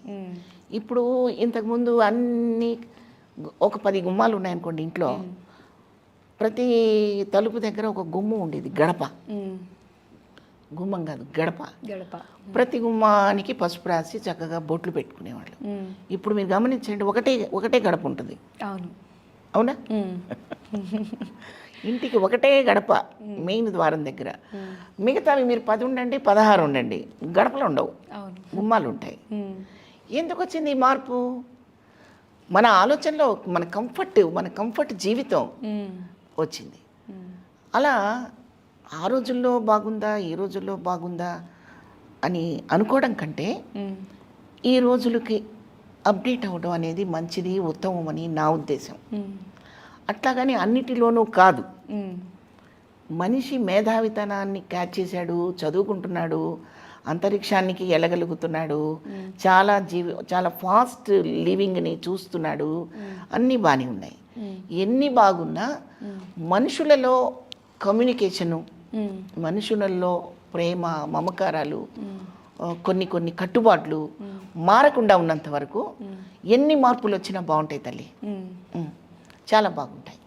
ఇప్పుడు ఇంతకుముందు అన్నీ ఒక 10 గుమ్మాలు ఉన్నాయనుకోండి ఇంట్లో, ప్రతి తలుపు దగ్గర ఒక గుమ్మం ఉండేది, గడప. గుమ్మం కాదు, గడప. ప్రతి గుమ్మానికి పసుపు రాసి చక్కగా బొట్లు పెట్టుకునేవాళ్ళు. ఇప్పుడు మీరు గమనించండి, ఒకటే గడప ఉంటుంది. అవునా? ఇంటికి ఒకటే గడప మెయిన్ ద్వారం దగ్గర. మిగతావి మీరు 10 ఉండండి, 16 ఉండండి, గడపలు ఉండవు, గుమ్మాలు ఉంటాయి. ఎందుకు వచ్చింది ఈ మార్పు? మన ఆలోచనలో మన కంఫర్ట్ జీవితం వచ్చింది. అలా ఆ రోజుల్లో బాగుందా, ఈ రోజుల్లో బాగుందా అని అనుకోవడం కంటే ఈ రోజులకి అప్డేట్ అవ్వడం అనేది మంచిది, ఉత్తమం అని నా ఉద్దేశం. అట్లాగని అన్నిటిలోనూ కాదు. మనిషి మేధావితనాన్ని క్యాచ్ చేశాడు, చదువుకుంటున్నాడు, అంతరిక్షానికి వెళ్ళగలుగుతున్నాడు, చాలా ఫాస్ట్ లివింగ్ని చూస్తున్నాడు, అన్నీ బాగానే ఉన్నాయి. ఎన్ని బాగున్నా మనుషులలో కమ్యూనికేషను, మనుషులలో ప్రేమ, మమకారాలు, కొన్ని కట్టుబాట్లు మారకుండా ఉన్నంత వరకు ఎన్ని మార్పులు వచ్చినా బాగుంటాయి తల్లి, చాలా బాగుంటాయి.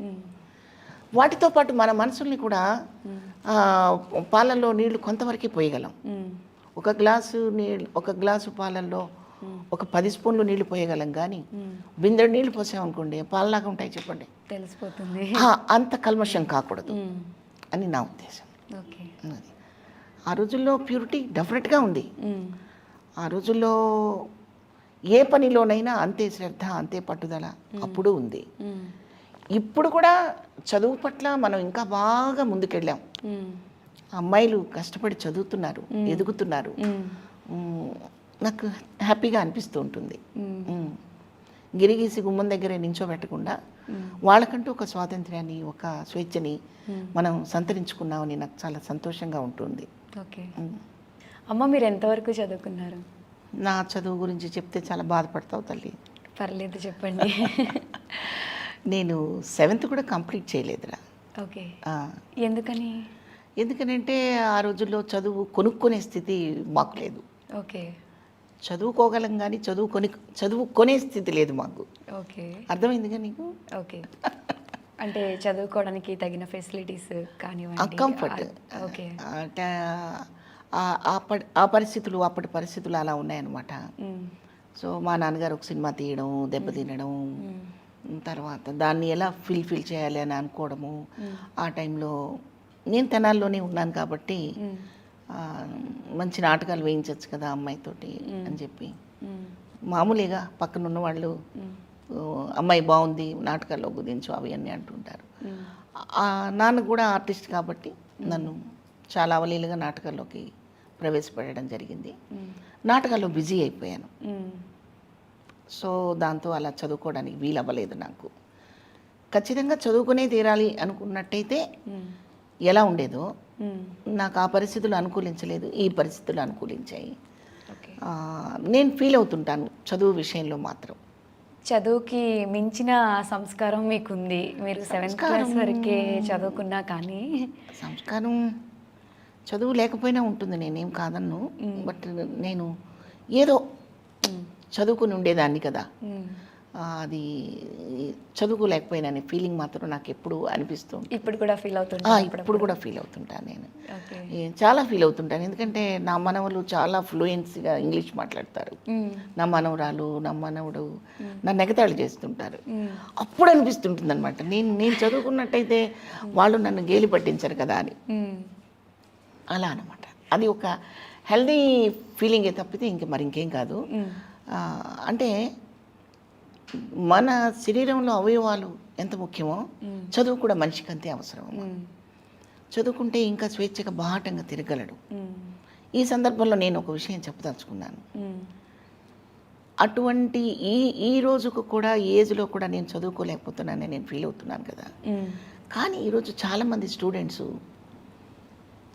వాటితో పాటు మన మనసుల్ని కూడా పాలల్లో నీళ్లు కొంతవరకే పోయగలం. ఒక గ్లాసు పాలల్లో ఒక 10 స్పూన్లు నీళ్లు పోయగలం, కానీ బిందెడు నీళ్లు పోసామనుకోండి పాలలాగా ఉంటాయి, చెప్పండి, తెలిసిపోతుంది. అంత కల్మషం కాకూడదు అని నా ఉద్దేశం. ఆ రోజుల్లో ప్యూరిటీ డెఫినెట్గా ఉంది. ఆ రోజుల్లో ఏ పనిలోనైనా అంతే శ్రద్ధ, అంతే పట్టుదల అప్పుడు ఉంది. ఇప్పుడు కూడా చదువు పట్ల మనం ఇంకా బాగా ముందుకెళ్ళాం. అమ్మాయిలు కష్టపడి చదువుతున్నారు, ఎదుగుతున్నారు. నాకు హ్యాపీగా అనిపిస్తూ ఉంటుంది. గిరిగీసి గుమ్మం దగ్గరే నించోబెట్టకుండా వాళ్ళకంటూ ఒక స్వాతంత్ర్యాన్ని, ఒక స్వేచ్ఛని మనం సంతరించుకున్నామని నాకు చాలా సంతోషంగా ఉంటుంది. ఓకే. అమ్మ, మీరు ఎంతవరకు చదువుకున్నారు? నా చదువు గురించి చెప్తే చాలా బాధపడతావు తల్లి. పర్లేదు, చెప్పండి. నేను 7th కూడా కంప్లీట్ చేయలేదురా. ఓకే. ఎందుకని? ఎందుకనంటే ఆ రోజుల్లో చదువు కొనుక్కునే స్థితి మాకు లేదు. ఓకే. చదువుకోగలం కానీ చదువుకొనే స్థితి లేదు మాకు. ఓకే. అర్థమైందిగా నీకు? ఓకే. అంటే చదువుకోవడానికి తగిన ఫెసిలిటీస్ కానివ్వండి, కంఫర్ట్. ఓకే. అంటే ఆ పరిస్థితులు, అప్పటి పరిస్థితులు అలా ఉన్నాయన్నమాట. సో మా నాన్నగారు ఒక సినిమా తీయడం, దెబ్బతినడం, తర్వాత దాన్ని ఎలా ఫిల్ చేయాలి అని అనుకోవడము. ఆ టైంలో నేను తెనాల్లోనే ఉన్నాను కాబట్టి మంచి నాటకాలు వేయించవచ్చు కదా అమ్మాయితోటి అని చెప్పి, మామూలుగా పక్కన ఉన్న వాళ్ళు అమ్మాయి బాగుంది నాటకాల్లో గుదించు అవి అన్నీ అంటుంటారు. నాన్న కూడా ఆర్టిస్ట్ కాబట్టి నన్ను చాలా అవలీలుగా నాటకాల్లోకి ప్రవేశపెట్టడం జరిగింది. నాటకాల్లో బిజీ అయిపోయాను. సో దాంతో అలా చదువుకోవడానికి వీలవ్వలేదు నాకు. ఖచ్చితంగా చదువుకునే తీరాలి అనుకున్నట్టయితే ఎలా ఉండేదో నాకు ఆ పరిస్థితులు అనుకూలించలేదు, ఈ పరిస్థితులు అనుకూలించాయి. నేను ఫీల్ అవుతుంటాను చదువు విషయంలో మాత్రం. చదువుకి మించిన సంస్కారం మీకుంది. మీరు 7th క్లాస్ వరకే చదువుకున్నా కానీ సంస్కారం చదువు లేకపోయినా ఉంటుంది, నేనేం కాదన్ను. బట్ నేను ఏదో చదువుకుని ఉండేదాన్ని కదా, అది చదువుకోలేకపోయినా అనే ఫీలింగ్ మాత్రం నాకు ఎప్పుడు అనిపిస్తుంది. ఇప్పుడు కూడా ఫీల్ అవుతుంటా? ఇప్పుడు కూడా ఫీల్ అవుతుంటాను నేను. చాలా ఫీల్ అవుతుంటాను. ఎందుకంటే నా మనవలు చాలా ఫ్లూయెన్సీగా ఇంగ్లీష్ మాట్లాడతారు. నా మనవరాలు, నా మనవడు నన్ను ఎగతాళి చేస్తుంటారు. అప్పుడు అనిపిస్తుంటుంది అనమాట, నేను చదువుకున్నట్టయితే వాళ్ళు నన్ను గేలి పట్టించరు కదా అని. అలా అనమాట. అది ఒక హెల్దీ ఫీలింగే తప్పితే ఇంకేం కాదు. అంటే మన శరీరంలో అవయవాలు ఎంత ముఖ్యమో చదువు కూడా మనిషికి అంతే అవసరం. చదువుకుంటే ఇంకా స్వేచ్ఛగా బాహటంగా తిరగలడు. ఈ సందర్భంలో నేను ఒక విషయం చెప్పదలుచుకున్నాను. అటువంటి ఈ రోజుకు కూడా ఏజ్లో కూడా నేను చదువుకోలేకపోతున్నానని నేను ఫీల్ అవుతున్నాను కదా. కానీ ఈరోజు చాలామంది స్టూడెంట్స్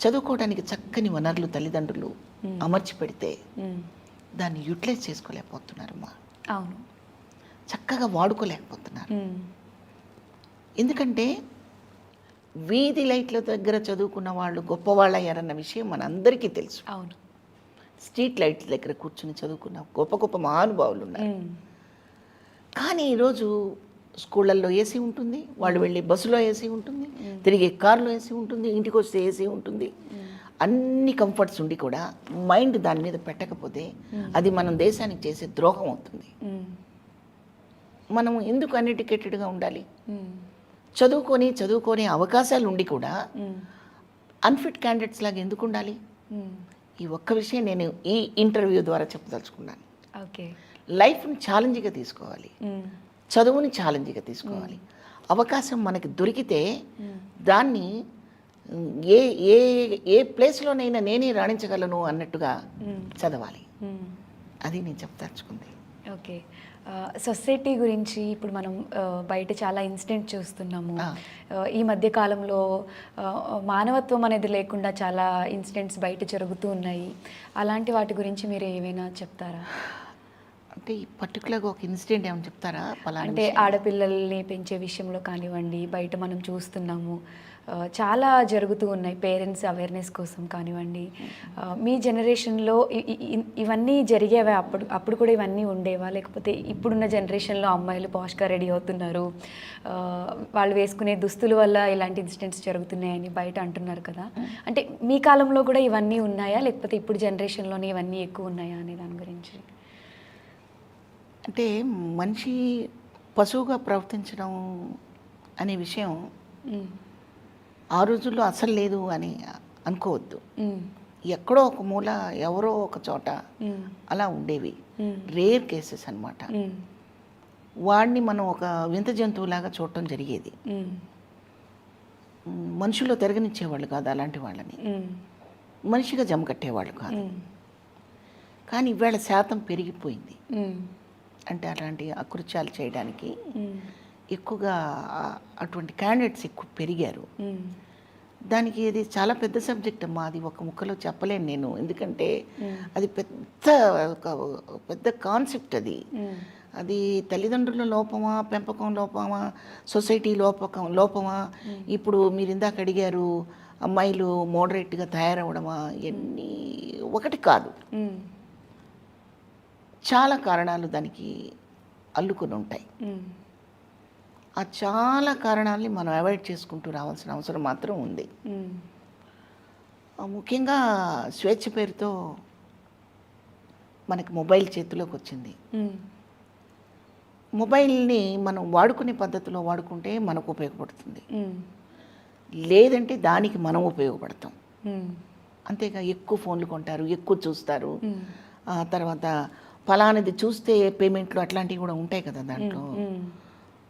చదువుకోవడానికి చక్కని వనరులు తల్లిదండ్రులు అమర్చి పెడితే దాన్ని యూటిలైజ్ చేసుకోలేకపోతున్నారమ్మా. అవును, చక్కగా వాడుకోలేకపోతున్నారు. ఎందుకంటే వీధి లైట్ల దగ్గర చదువుకున్న వాళ్ళు గొప్పవాళ్ళయ్యారన్న విషయం మనందరికీ తెలుసు. అవును, స్ట్రీట్ లైట్ల దగ్గర కూర్చుని చదువుకున్న గొప్ప మహానుభావులు ఉన్నారు. కానీ ఈరోజు స్కూళ్ళల్లో ఏసీ ఉంటుంది, వాళ్ళు వెళ్ళే బస్సులో ఏసీ ఉంటుంది, తిరిగే కారులో ఏసీ ఉంటుంది, ఇంటికి వస్తే ఏసీ ఉంటుంది. అన్ని కంఫర్ట్స్ ఉండి కూడా మైండ్ దాని మీద పెట్టకపోతే అది మనం దేశానికి చేసే ద్రోహం అవుతుంది. మనం ఎందుకు అన్ఎడ్యుకేటెడ్గా ఉండాలి? చదువుకొని అవకాశాలు ఉండి కూడా అన్ఫిట్ క్యాండిడేట్స్ లాగా ఎందుకు ఉండాలి? ఈ ఒక్క విషయం నేను ఈ ఇంటర్వ్యూ ద్వారా చెప్పదలుచుకున్నాను. ఓకే. లైఫ్ని ఛాలెంజ్గా తీసుకోవాలి, చదువుని ఛాలెంజ్గా తీసుకోవాలి. అవకాశం మనకి దొరికితే దాన్ని ఏ ఏ ఏ ప్లేస్లోనైనా నేనే రాణించగలను అన్నట్టుగా చదవాలి. అది నేను చెప్పదలుచుకుంది. ఓకే. సొసైటీ గురించి ఇప్పుడు మనం బయట చాలా ఇన్సిడెంట్ చూస్తున్నాము. ఈ మధ్య కాలంలో మానవత్వం అనేది లేకుండా చాలా ఇన్సిడెంట్స్ బయట జరుగుతూ ఉన్నాయి. అలాంటి వాటి గురించి మీరు ఏమైనా చెప్తారా? అంటే ఈ పర్టికులర్గా ఒక ఇన్సిడెంట్ ఏమైనా చెప్తారా? అంటే ఆడపిల్లల్ని పెంచే విషయంలో కానివ్వండి, బయట మనం చూస్తున్నాము చాలా జరుగుతూ ఉన్నాయి. పేరెంట్స్ అవేర్నెస్ కోసం కానివ్వండి. మీ జనరేషన్లో ఇవన్నీ జరిగేవా? అప్పుడు కూడా ఇవన్నీ ఉండేవా? లేకపోతే ఇప్పుడున్న జనరేషన్లో అమ్మాయిలు పాష్గా రెడీ అవుతున్నారు, వాళ్ళు వేసుకునే దుస్తుల వల్ల ఇలాంటి ఇన్సిడెంట్స్ జరుగుతున్నాయని బయట అంటున్నారు కదా. అంటే మీ కాలంలో కూడా ఇవన్నీ ఉన్నాయా, లేకపోతే ఇప్పుడు జనరేషన్లోనే ఇవన్నీ ఎక్కువ ఉన్నాయా అనే దాని గురించి? అంటే మనిషి పశువుగా ప్రవర్తించడం అనే విషయం ఆ రోజుల్లో అసలు లేదు అని అనుకోవద్దు. ఎక్కడో ఒక మూల ఎవరో ఒక చోట అలా ఉండేవి. రేర్ కేసెస్ అన్నమాట. వాడిని మనం ఒక వింత జంతువులాగా చూడటం జరిగేది. మనుషుల్లో తిరగనిచ్చేవాళ్ళు కాదు అలాంటి వాళ్ళని, మనిషిగా జమ కట్టేవాళ్ళు కాదు. కానీ ఇవాళ శాతం పెరిగిపోయింది. అంటే అలాంటి అకృత్యాలు చేయడానికి ఎక్కువగా అటువంటి క్యాండిడేట్స్ ఎక్కువ పెరిగారు. దానికి ఇది చాలా పెద్ద సబ్జెక్ట్ అమ్మా, అది ఒక ముక్కలో చెప్పలేను నేను. ఎందుకంటే అది పెద్ద కాన్సెప్ట్ అది. అది తల్లిదండ్రుల లోపమా, పెంపకం లోపమా, సొసైటీ లోపమా, ఇప్పుడు మీరు ఇందాక అడిగారు అమ్మాయిలు మోడరేట్గా తయారవడమా, ఎన్ని ఒకటి కాదు, చాలా కారణాలు దానికి అల్లుకొని ఉంటాయి. ఆ చాలా కారణాలని మనం అవాయిడ్ చేసుకుంటూ రావాల్సిన అవసరం మాత్రం ఉంది. ముఖ్యంగా స్వేచ్ఛ పేరుతో మనకి మొబైల్ చేతిలోకి వచ్చింది. మొబైల్ని మనం వాడుకునే పద్ధతిలో వాడుకుంటే మనకు ఉపయోగపడుతుంది, లేదంటే దానికి మనం ఉపయోగపడతాం. అంతేగా ఎక్కువ ఫోన్లు కొంటారు, ఎక్కువ చూస్తారు. తర్వాత ఫలానది చూస్తే పేమెంట్లు అట్లాంటివి కూడా ఉంటాయి కదా దాంట్లో.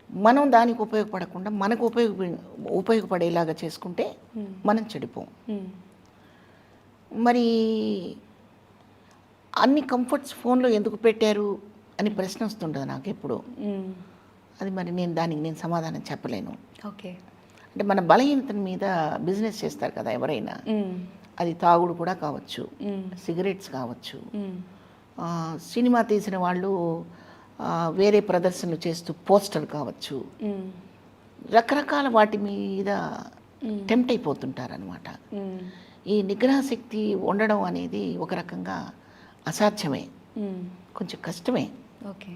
మనం దానికి ఉపయోగపడకుండా మనకు ఉపయోగపడేలాగా చేసుకుంటే మనం చెడిపోం. మరి అన్ని కంఫర్ట్స్ ఫోన్లో ఎందుకు పెట్టారు అని ప్రశ్న వస్తుంటుంది నాకు ఎప్పుడు. అది మరి నేను సమాధానం చెప్పలేను. ఓకే. అంటే మన బలహీనత మీద బిజినెస్ చేస్తారు కదా ఎవరైనా. అది తాగుడు కూడా కావచ్చు, సిగరెట్స్ కావచ్చు, సినిమా తీసిన వాళ్ళు వేరే ప్రదర్శనలు చేస్తూ పోస్టర్ కావచ్చు, రకరకాల వాటి మీద టెంప్ట్ అయిపోతుంటారనమాట. ఈ నిగ్రహ శక్తి ఉండడం అనేది ఒక రకంగా అసాధ్యమే, కొంచెం కష్టమే. ఓకే.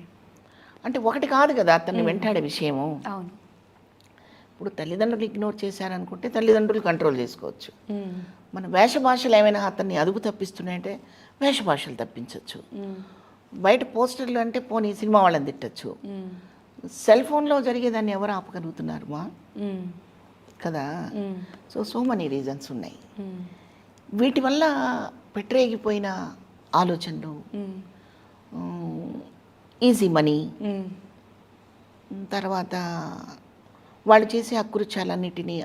అంటే ఒకటి కాదు కదా అతన్ని వెంటాడే విషయము. అవును. ఇప్పుడు తల్లిదండ్రులు ఇగ్నోర్ చేశారనుకుంటే తల్లిదండ్రులు కంట్రోల్ చేసుకోవచ్చు. మన వేషభాషలు ఏమైనా అతన్ని అదుపు తప్పిస్తున్నాయంటే వేషభాషలు తప్పించవచ్చు. బయట పోస్టర్లు అంటే పోనీ సినిమా వాళ్ళని తిట్టచ్చు. సెల్ ఫోన్లో జరిగేదాన్ని ఎవరు ఆపగలుగుతున్నారు మా కదా. సో మెనీ రీజన్స్ ఉన్నాయి. వీటి వల్ల పెట్టరేగిపోయిన ఆలోచనలు, ఈజీ మనీ, తర్వాత వాళ్ళు చేసే అకృత్యాలన్నిటినీ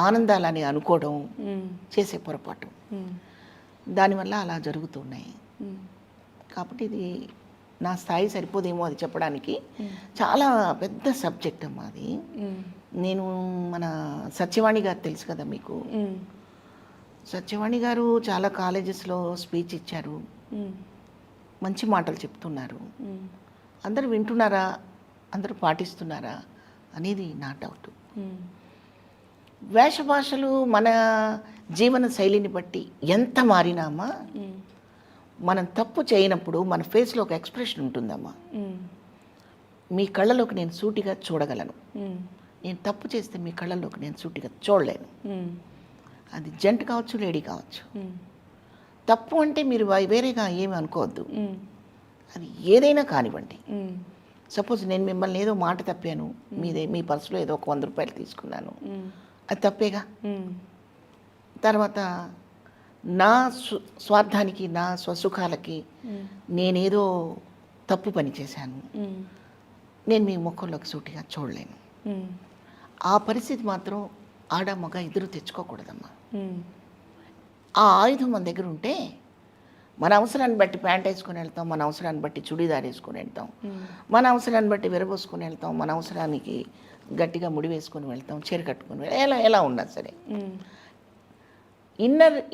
ఆనందాలని అనుకోవడం చేసే పొరపాటు, దానివల్ల అలా జరుగుతున్నాయి. కాబట్టి ఇది నా స్థాయి సరిపోదేమో అది చెప్పడానికి. చాలా పెద్ద సబ్జెక్ట్ అమ్మా అది. నేను మన సత్యవాణి గారు తెలుసు కదా మీకు. సత్యవాణి గారు చాలా కాలేజెస్లో స్పీచ్ ఇచ్చారు, మంచి మాటలు చెప్తున్నారు. అందరూ వింటున్నారా, అందరూ పాటిస్తున్నారా అనేది నా డౌట్. వేషభాషలు మన జీవన శైలిని బట్టి ఎంత మారినామా, మనం తప్పు చేయనప్పుడు మన ఫేస్లో ఒక ఎక్స్ప్రెషన్ ఉంటుందమ్మా. మీ కళ్ళలోకి నేను సూటిగా చూడగలను, నేను తప్పు చేస్తే మీ కళ్ళలోకి నేను సూటిగా చూడలేను. అది జెంట్ కావచ్చు, లేడీ కావచ్చు. తప్పు అంటే మీరు వేరేగా ఏమి అనుకోవద్దు, అది ఏదైనా కానివ్వండి. సపోజ్ నేను మిమ్మల్ని ఏదో మాట తప్పాను, మీ పర్సులో ఏదో ఒక 100 రూపాయలు తీసుకున్నాను, అది తప్పేగా. తర్వాత నా స్వార్థానికి, నా స్వసుఖాలకి నేనేదో తప్పు పని చేశాను, నేను మీ ముఖంలోకి సూటిగా చూడలేను. ఆ పరిస్థితి మాత్రం ఆడ మగ ఇద్దరు తెచ్చుకోకూడదమ్మా. ఆ ఆయుధం మన దగ్గర ఉంటే మన అవసరాన్ని బట్టి ప్యాంట్ వేసుకొని వెళ్తాం, మన అవసరాన్ని బట్టి చుడీదార్ వేసుకొని వెళ్తాం, మన అవసరాన్ని బట్టి విరబోసుకొని వెళ్తాం, మన అవసరానికి గట్టిగా ముడి వేసుకొని వెళ్తాం, చీర కట్టుకొని ఎలా ఉన్నా సరే.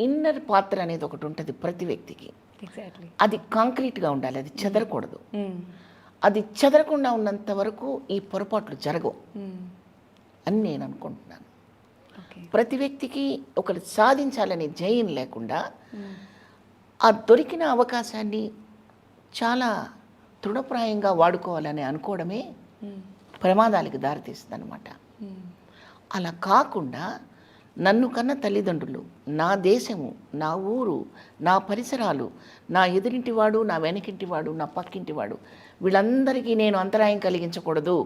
ఇన్నర్ పాత్ర అనేది ఒకటి ఉంటుంది ప్రతి వ్యక్తికి. అది కాంక్రీట్గా ఉండాలి, అది చెదరకూడదు. అది చెదరకుండా ఉన్నంత వరకు ఈ పొరపాట్లు జరగవు అని నేను అనుకుంటున్నాను. ప్రతి వ్యక్తికి ఒకటి సాధించాలనే జయం లేకుండా ఆ దొరికిన అవకాశాన్ని చాలా తృఢప్రాయంగా వాడుకోవాలని అనుకోవడమే ప్రమాదాలకు దారితీస్తుంది అన్నమాట. అలా కాకుండా నన్ను కన్న తల్లిదండ్రులు, నా దేశము, నా ఊరు, నా పరిసరాలు, నా ఎదురింటివాడు, నా వెనకింటివాడు, నా పక్కింటివాడు, వీళ్ళందరికీ నేను అంతరాయం కలిగించకూడదు,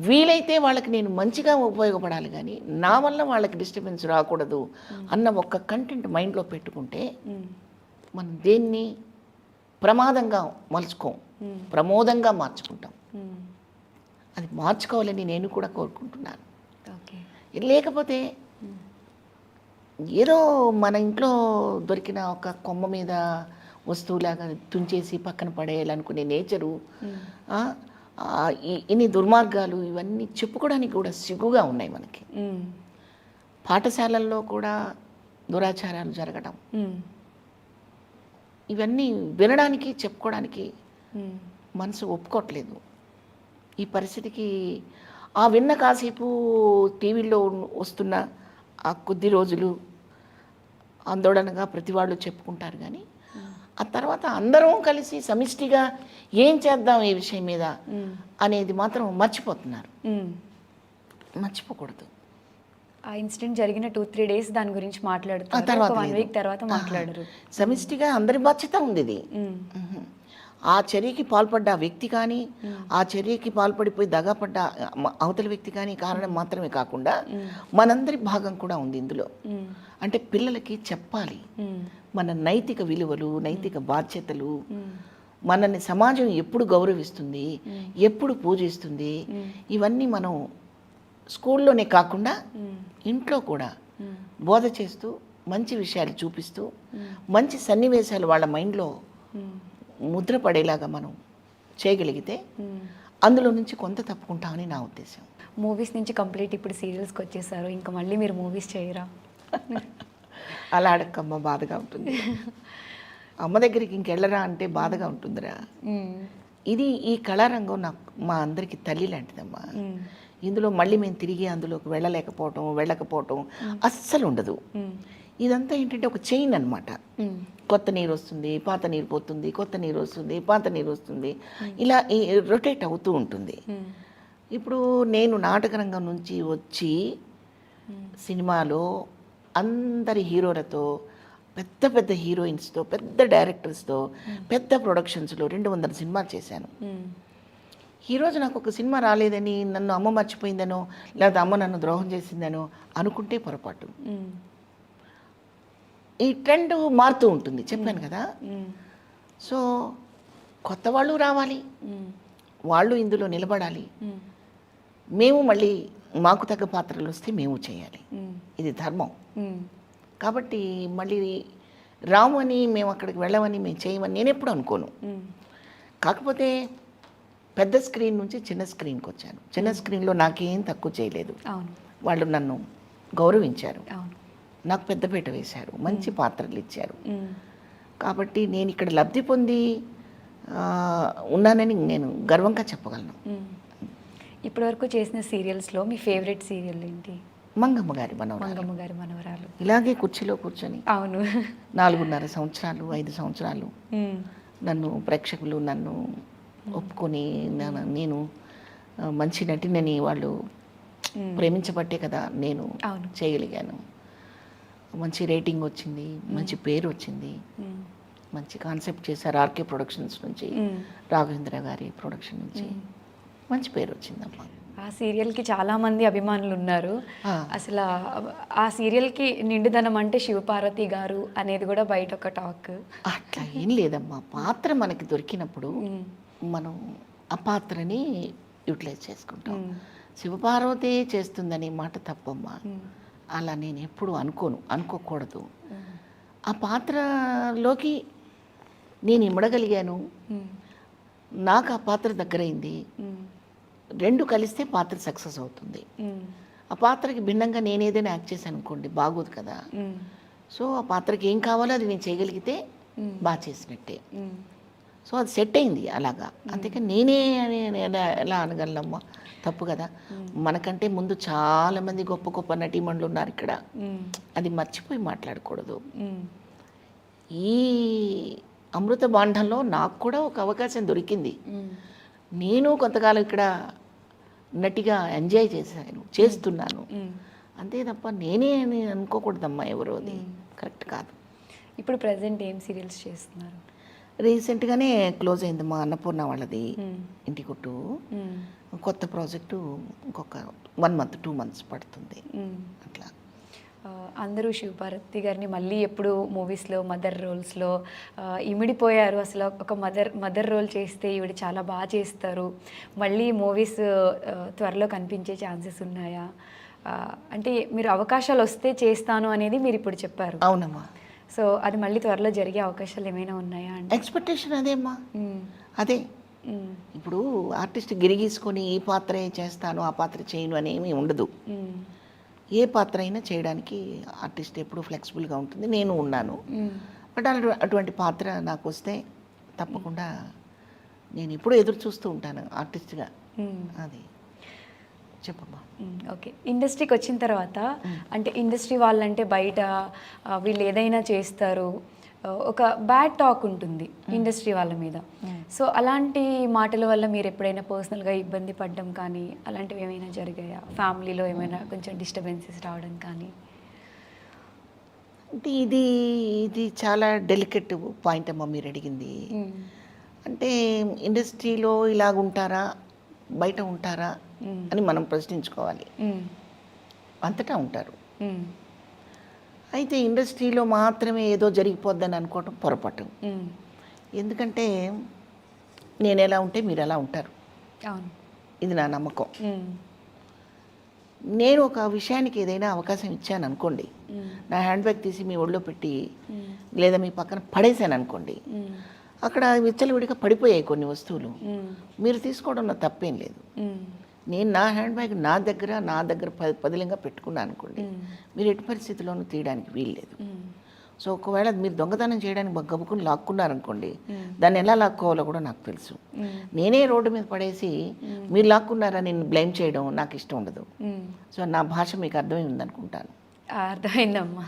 వీలైతే వాళ్ళకి నేను మంచిగా ఉపయోగపడాలి కానీ నా వల్ల వాళ్ళకి డిస్టర్బెన్స్ రాకూడదు అన్న ఒక్క కంటెంట్ మైండ్లో పెట్టుకుంటే మనం దేన్ని ప్రమాదంగా మలుచుకోం, ప్రమోదంగా మార్చుకుంటాం. అది మార్చుకోవాలని నేను కూడా కోరుకుంటున్నాను. ఓకే. లేకపోతే ఏదో మన ఇంట్లో దొరికిన ఒక కొమ్మ మీద వస్తువులాగా తుంచేసి పక్కన పడేయాలనుకునే నేచరు, ఇన్ని దుర్మార్గాలు ఇవన్నీ చెప్పుకోవడానికి కూడా సిగ్గుగా ఉన్నాయి మనకి. పాఠశాలల్లో కూడా దురాచారాలు జరగడం, ఇవన్నీ వినడానికి చెప్పుకోవడానికి మనసు ఒప్పుకోవట్లేదు. ఈ పరిస్థితికి ఆ విన్న కాసేపు టీవీలో వస్తున్న ఆ కొద్ది రోజులు ఆందోళనగా ప్రతి వాళ్ళు చెప్పుకుంటారు కానీ ఆ తర్వాత అందరం కలిసి సమిష్టిగా ఏం చేద్దాం ఈ విషయం మీద అనేది మాత్రం మర్చిపోతున్నారు. మర్చిపోకూడదు. ఆ ఇన్సిడెంట్ జరిగిన 2-3 days దాని గురించి మాట్లాడుతారు, తర్వాత 1 week తర్వాత మాట్లాడరు. సమిష్టిగా అందరి బాధ్యత ఉంది ఇది. ఆ చర్యకి పాల్పడ్డ వ్యక్తి కానీ, ఆ చర్యకి పాల్పడిపోయి దగాపడ్డ అవతల వ్యక్తి కానీ కారణం మాత్రమే కాకుండా మనందరి భాగం కూడా ఉంది ఇందులో. అంటే పిల్లలకి చెప్పాలి మన నైతిక విలువలు, నైతిక బాధ్యతలు, మనల్ని సమాజం ఎప్పుడు గౌరవిస్తుంది, ఎప్పుడు పూజిస్తుంది, ఇవన్నీ మనం స్కూల్లోనే కాకుండా ఇంట్లో కూడా బోధ చేస్తూ మంచి విషయాలు చూపిస్తూ మంచి సన్నివేశాలు వాళ్ళ మైండ్లో ముద్ర పడేలాగా మనం చేయగలిగితే అందులో నుంచి కొంత తప్పుకుంటామని నా ఉద్దేశం. మూవీస్ నుంచి కంప్లీట్ ఇప్పుడు సీరియల్స్కి వచ్చేసారు, ఇంకా మళ్ళీ మీరు మూవీస్ చేయరా? అలా అడక్కమ్మ, బాధగా ఉంటుంది. అమ్మ దగ్గరికి ఇంకెళ్ళరా అంటే బాధగా ఉంటుందిరా. ఇది ఈ కళారంగం నాకు మా అందరికీ తల్లి లాంటిదమ్మా. ఇందులో మళ్ళీ మేము తిరిగి అందులోకి వెళ్ళకపోవటం అస్సలు ఉండదు. ఇదంతా ఏంటంటే ఒక చైన్ అన్నమాట. కొత్త నీరు వస్తుంది, పాత నీరు పోతుంది, కొత్త నీరు వస్తుంది, పాత నీరు వస్తుంది, ఇలా రొటేట్ అవుతూ ఉంటుంది. ఇప్పుడు నేను నాటకరంగం నుంచి వచ్చి సినిమాలో అందరి హీరోలతో, పెద్ద పెద్ద హీరోయిన్స్తో, పెద్ద డైరెక్టర్స్తో, పెద్ద ప్రొడక్షన్స్లో 200 సినిమాలు చేశాను. ఈరోజు నాకు ఒక సినిమా రాలేదని, నన్ను అమ్మ మర్చిపోయిందనో లేదా అమ్మ నన్ను ద్రోహం చేసిందనో అనుకుంటే పొరపాటు. ఈ ట్రెండ్ మారుతూ ఉంటుంది, చెప్పాను కదా. సో కొత్త వాళ్ళు రావాలి, వాళ్ళు ఇందులో నిలబడాలి, మేము మళ్ళీ మాకు తగ్గ పాత్రలు వస్తే మేము చేయాలి, ఇది ధర్మం. కాబట్టి మళ్ళీ రామని మేము అక్కడికి వెళ్ళమని మేము చేయమని నేను ఎప్పుడు అనుకోను. కాకపోతే పెద్ద స్క్రీన్ నుంచి చిన్న స్క్రీన్కి వచ్చాను. చిన్న స్క్రీన్లో నాకేం తక్కువ చేయలేదు, వాళ్ళు నన్ను గౌరవించారు, నాకు పెద్దపీట వేశారు, మంచి పాత్రలు ఇచ్చారు. కాబట్టి నేను ఇక్కడ లబ్ధి పొంది ఉన్నానని నేను గర్వంగా చెప్పగలను. ఇప్పటివరకు చేసిన సీరియల్స్లో మీ ఫేవరెట్ సీరియల్ ఏంటి? మంగమ్మ గారి మనవరాలు. ఇలాగే కుర్చీలో కూర్చొని 4.5 సంవత్సరాలు 5 సంవత్సరాలు నన్ను ప్రేక్షకులు నన్ను ఒప్పుకొని నేను మంచి నటినని వాళ్ళు ప్రేమించబట్టే కదా నేను చేయగలిగాను. మంచి రేటింగ్ వచ్చింది, మంచి పేరు వచ్చింది, మంచి కాన్సెప్ట్ చేశారు ఆర్కే ప్రొడక్షన్స్ నుంచి, రాఘవేంద్ర గారి ప్రొడక్షన్ నుంచి మంచి పేరు వచ్చిందమ్మా. ఆ సీరియల్కి చాలామంది అభిమానులు ఉన్నారు. అసలు ఆ సీరియల్కి నిండుదనం అంటే శివపార్వతి గారు అనేది కూడా బయట ఒక టాక్. అట్లా ఏం లేదమ్మా, పాత్ర మనకి దొరికినప్పుడు మనం ఆ పాత్రని యూటిలైజ్ చేసుకుంటాం. శివపార్వతి చేస్తుందనే మాట తప్పమ్మా, అలా నేను ఎప్పుడు అనుకోకూడదు. ఆ పాత్రలోకి నేను ఇమ్మడగలిగాను, నాకు ఆ పాత్ర దగ్గరైంది, 2 కలిస్తే పాత్ర సక్సెస్ అవుతుంది. ఆ పాత్రకి భిన్నంగా నేను ఏదైనా యాక్ట్ చేశాను అనుకోండి, బాగోదు కదా. సో ఆ పాత్రకి ఏం కావాలో అది నేను చేయగలిగితే బాగా చేసినట్టే. సో అది సెట్ అయింది అలాగా. అందుకే నేనే ఎలా అనగలనమ్మా, తప్పు కదా. మనకంటే ముందు చాలామంది గొప్ప గొప్ప నటీమణులు ఉన్నారు ఇక్కడ, అది మర్చిపోయి మాట్లాడకూడదు. ఈ అమృత బాండంలో నాకు కూడా ఒక అవకాశం దొరికింది. నేను కొంతకాలం ఇక్కడ నటిగా ఎంజాయ్ చేస్తున్నాను అంతే తప్ప నేనే అని అనుకోకూడదమ్మా, ఎవరో అది కరెక్ట్ కాదు. ఇప్పుడు ప్రజెంట్ ఏం సీరియల్స్ చేస్తున్నారు? రీసెంట్గానే క్లోజ్ అయింది మా అన్నపూర్ణ వాళ్ళది ఇంటి కొట్టు. కొత్త ప్రాజెక్టు ఇంకొక 1 month 2 months పడుతుంది అట్లా. అందరూ శివపార్వతి గారిని మళ్ళీ ఎప్పుడు మూవీస్లో మదర్ రోల్స్లో ఇమిడిపోయారు. అసలు ఒక మదర్ రోల్ చేస్తే ఈవిడ చాలా బాగా చేస్తారు, మళ్ళీ మూవీస్ త్వరలో కనిపించే ఛాన్సెస్ ఉన్నాయా? అంటే మీరు అవకాశాలు వస్తే చేస్తాను అనేది మీరు ఇప్పుడు చెప్పారు. అవునమ్మా. సో అది మళ్ళీ త్వరలో జరిగే అవకాశాలు ఏమైనా ఉన్నాయా అంటే? ఎక్స్పెక్టేషన్ అదేమ్మా. అదే ఇప్పుడు ఆర్టిస్ట్ గిరిగీసుకొని ఈ పాత్రే చేస్తాను ఆ పాత్ర చేయను అనేమి ఉండదు. ఏ పాత్ర అయినా చేయడానికి ఆర్టిస్ట్ ఎప్పుడు ఫ్లెక్సిబుల్గా ఉంటుంది. నేను ఉన్నాను. బట్ అటువంటి పాత్ర నాకు వస్తే తప్పకుండా నేను ఎప్పుడూ ఎదురు చూస్తూ ఉంటాను ఆర్టిస్ట్గా. అది చెప్పమ్మా. ఓకే, ఇండస్ట్రీకి వచ్చిన తర్వాత అంటే ఇండస్ట్రీ వాళ్ళంటే బయట వీళ్ళు ఏదైనా చేస్తారు, ఒక బ్యాడ్ టాక్ ఉంటుంది ఇండస్ట్రీ వాళ్ళ మీద. సో అలాంటి మాటల వల్ల మీరు ఎప్పుడైనా పర్సనల్గా ఇబ్బంది పడడం కానీ అలాంటివి ఏమైనా జరిగాయా? ఫ్యామిలీలో ఏమైనా కొంచెం డిస్టర్బెన్సెస్ రావడం కానీ? అంటే ఇది చాలా డెలికేట్ పాయింట్ అమ్మా మీరు అడిగింది. అంటే ఇండస్ట్రీలో ఇలాగ ఉంటారా బయట ఉంటారా అని మనం ప్రశ్నించుకోవాలి. అంతటా ఉంటారు. అయితే ఇండస్ట్రీలో మాత్రమే ఏదో జరిగిపోద్దని అనుకోవటం పొరపాటు. ఎందుకంటే నేను ఎలా ఉంటే మీరు ఎలా ఉంటారు, ఇది నా నమ్మకం. నేను ఒక విషయానికి ఏదైనా అవకాశం ఇచ్చాను అనుకోండి, నా హ్యాండ్ బ్యాగ్ తీసి మీ ఒళ్ళో పెట్టి లేదా మీ పక్కన పడేసాను అనుకోండి, అక్కడ విచ్చలవిడిగా పడిపోయాయి కొన్ని వస్తువులు. మీరు తీసుకోవడంలో తప్పేం లేదు. నేను నా హ్యాండ్ బ్యాగ్ నా దగ్గర పదిలంగా పెట్టుకున్నాను అనుకోండి, మీరు ఎట్టి పరిస్థితుల్లోనూ తీయడానికి వీల్లేదు. సో ఒకవేళ మీరు దొంగతనం చేయడానికి గబుకుని లాక్కున్నారనుకోండి, దాన్ని ఎలా లాక్కోవాలో కూడా నాకు తెలుసు. నేనే రోడ్డు మీద పడేసి మీరు లాక్కున్నారని నేను బ్లేమ్ చేయడం నాకు ఇష్టం ఉండదు. సో నా భాష మీకు అర్థమైంది అనుకుంటాను. అర్థమైందమ్మా.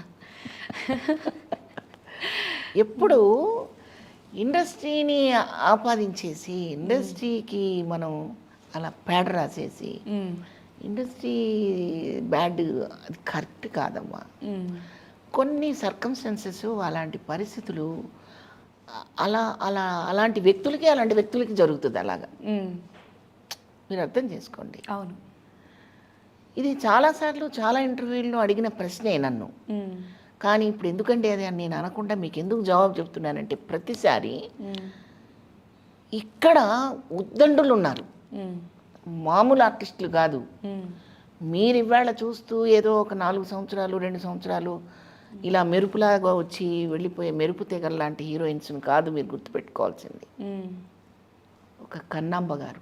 ఎప్పుడు ఇండస్ట్రీని ఆపాదించేసి ఇండస్ట్రీకి మనం అలా పేడ రాసేసి ఇండస్ట్రీ బ్యాడ్, అది కరెక్ట్ కాదమ్మా. కొన్ని సర్కమ్స్టెన్సెస్ అలాంటి పరిస్థితులు అలాంటి వ్యక్తులకి జరుగుతుంది అలాగా. మీరు అర్థం చేసుకోండి. అవును, ఇది చాలాసార్లు చాలా ఇంటర్వ్యూల్లో అడిగిన ప్రశ్నే నన్ను. కానీ ఇప్పుడు ఎందుకంటే అది అని నేను అనకుండా మీకు ఎందుకు జవాబు చెప్తున్నానంటే, ప్రతిసారి ఇక్కడ ఉద్దండులు ఉన్నారు, మామూలు ఆర్టిస్టులు కాదు. మీరు ఇవాళ చూస్తూ ఏదో ఒక 4 సంవత్సరాలు 2 సంవత్సరాలు ఇలా మెరుపులాగా వచ్చి వెళ్ళిపోయే మెరుపు తెగల లాంటి హీరోయిన్స్ని కాదు మీరు గుర్తుపెట్టుకోవాల్సింది. ఒక కన్నాంబ గారు,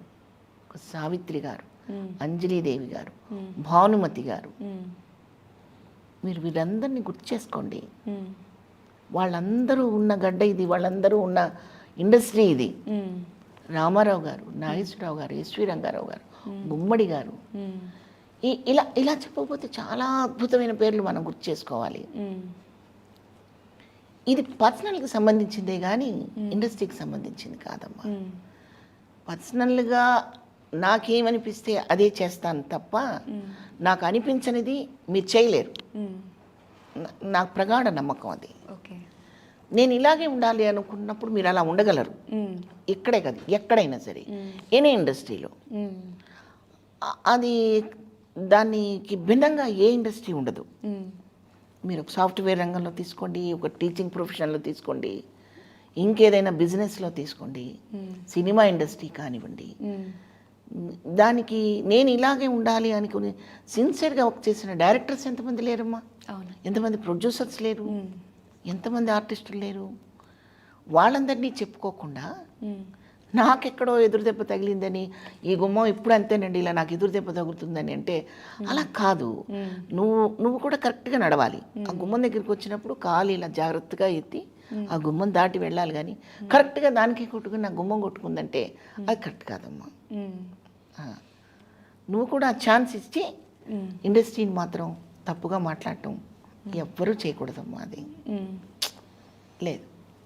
ఒక సావిత్రి గారు, అంజలీదేవి గారు, భానుమతి గారు, మీరు వీళ్ళందరినీ గుర్తు చేసుకోండి. వాళ్ళందరూ ఉన్న గడ్డ ఇది, వాళ్ళందరూ ఉన్న ఇండస్ట్రీ ఇది. రామారావు గారు, నాగేశ్వరరావు గారు, ఎస్వి రంగారావు గారు, గుమ్మడి గారు, ఇలా చెప్పకపోతే చాలా అద్భుతమైన పేర్లు మనం గుర్తు చేసుకోవాలి. ఇది పర్సనల్కి సంబంధించిందే కానీ ఇండస్ట్రీకి సంబంధించింది కాదమ్మా. పర్సనల్గా నాకేమనిపిస్తే అదే చేస్తాను తప్ప నాకు అనిపించనిది మీరు చేయలేరు. నాకు ప్రగాఢ నమ్మకం అది. నేను ఇలాగే ఉండాలి అనుకున్నప్పుడు మీరు అలా ఉండగలరు. ఇక్కడే కాదు, ఎక్కడైనా సరే, ఎనీ ఇండస్ట్రీలో. అది దానికి భిన్నంగా ఏ ఇండస్ట్రీ ఉండదు. మీరు ఒక సాఫ్ట్వేర్ రంగంలో తీసుకోండి, ఒక టీచింగ్ ప్రొఫెషన్లో తీసుకోండి, ఇంకేదైనా బిజినెస్లో తీసుకోండి, సినిమా ఇండస్ట్రీ కానివ్వండి. దానికి నేను ఇలాగే ఉండాలి అనుకుని సిన్సియర్గా వర్క్ చేసిన డైరెక్టర్స్ ఎంతమంది లేరమ్మా? ఎంతమంది ప్రొడ్యూసర్స్ లేరు? ఎంతమంది ఆర్టిస్టులు లేరు? వాళ్ళందరినీ చెప్పుకోకుండా నాకెక్కడో ఎదురు దెబ్బ తగిలిందని, ఈ గుమ్మం ఇప్పుడు అంతేనండి ఇలా నాకు ఎదురు దెబ్బ తగులుతుందని అంటే అలా కాదు. నువ్వు కూడా కరెక్ట్గా నడవాలి. ఆ గుమ్మం దగ్గరికి వచ్చినప్పుడు కాలు ఇలా జాగ్రత్తగా ఎత్తి ఆ గుమ్మం దాటి వెళ్ళాలి. కానీ కరెక్ట్గా దానికి కొట్టుకుని నా గుమ్మం కొట్టుకుందంటే అది కరెక్ట్ కాదమ్మా. నువ్వు కూడా ఛాన్స్ ఇచ్చి ఇండస్ట్రీని మాత్రం తప్పుగా మాట్లాడటం ఎవ్వరూ చేయకూడదమ్మా. అది లేదు.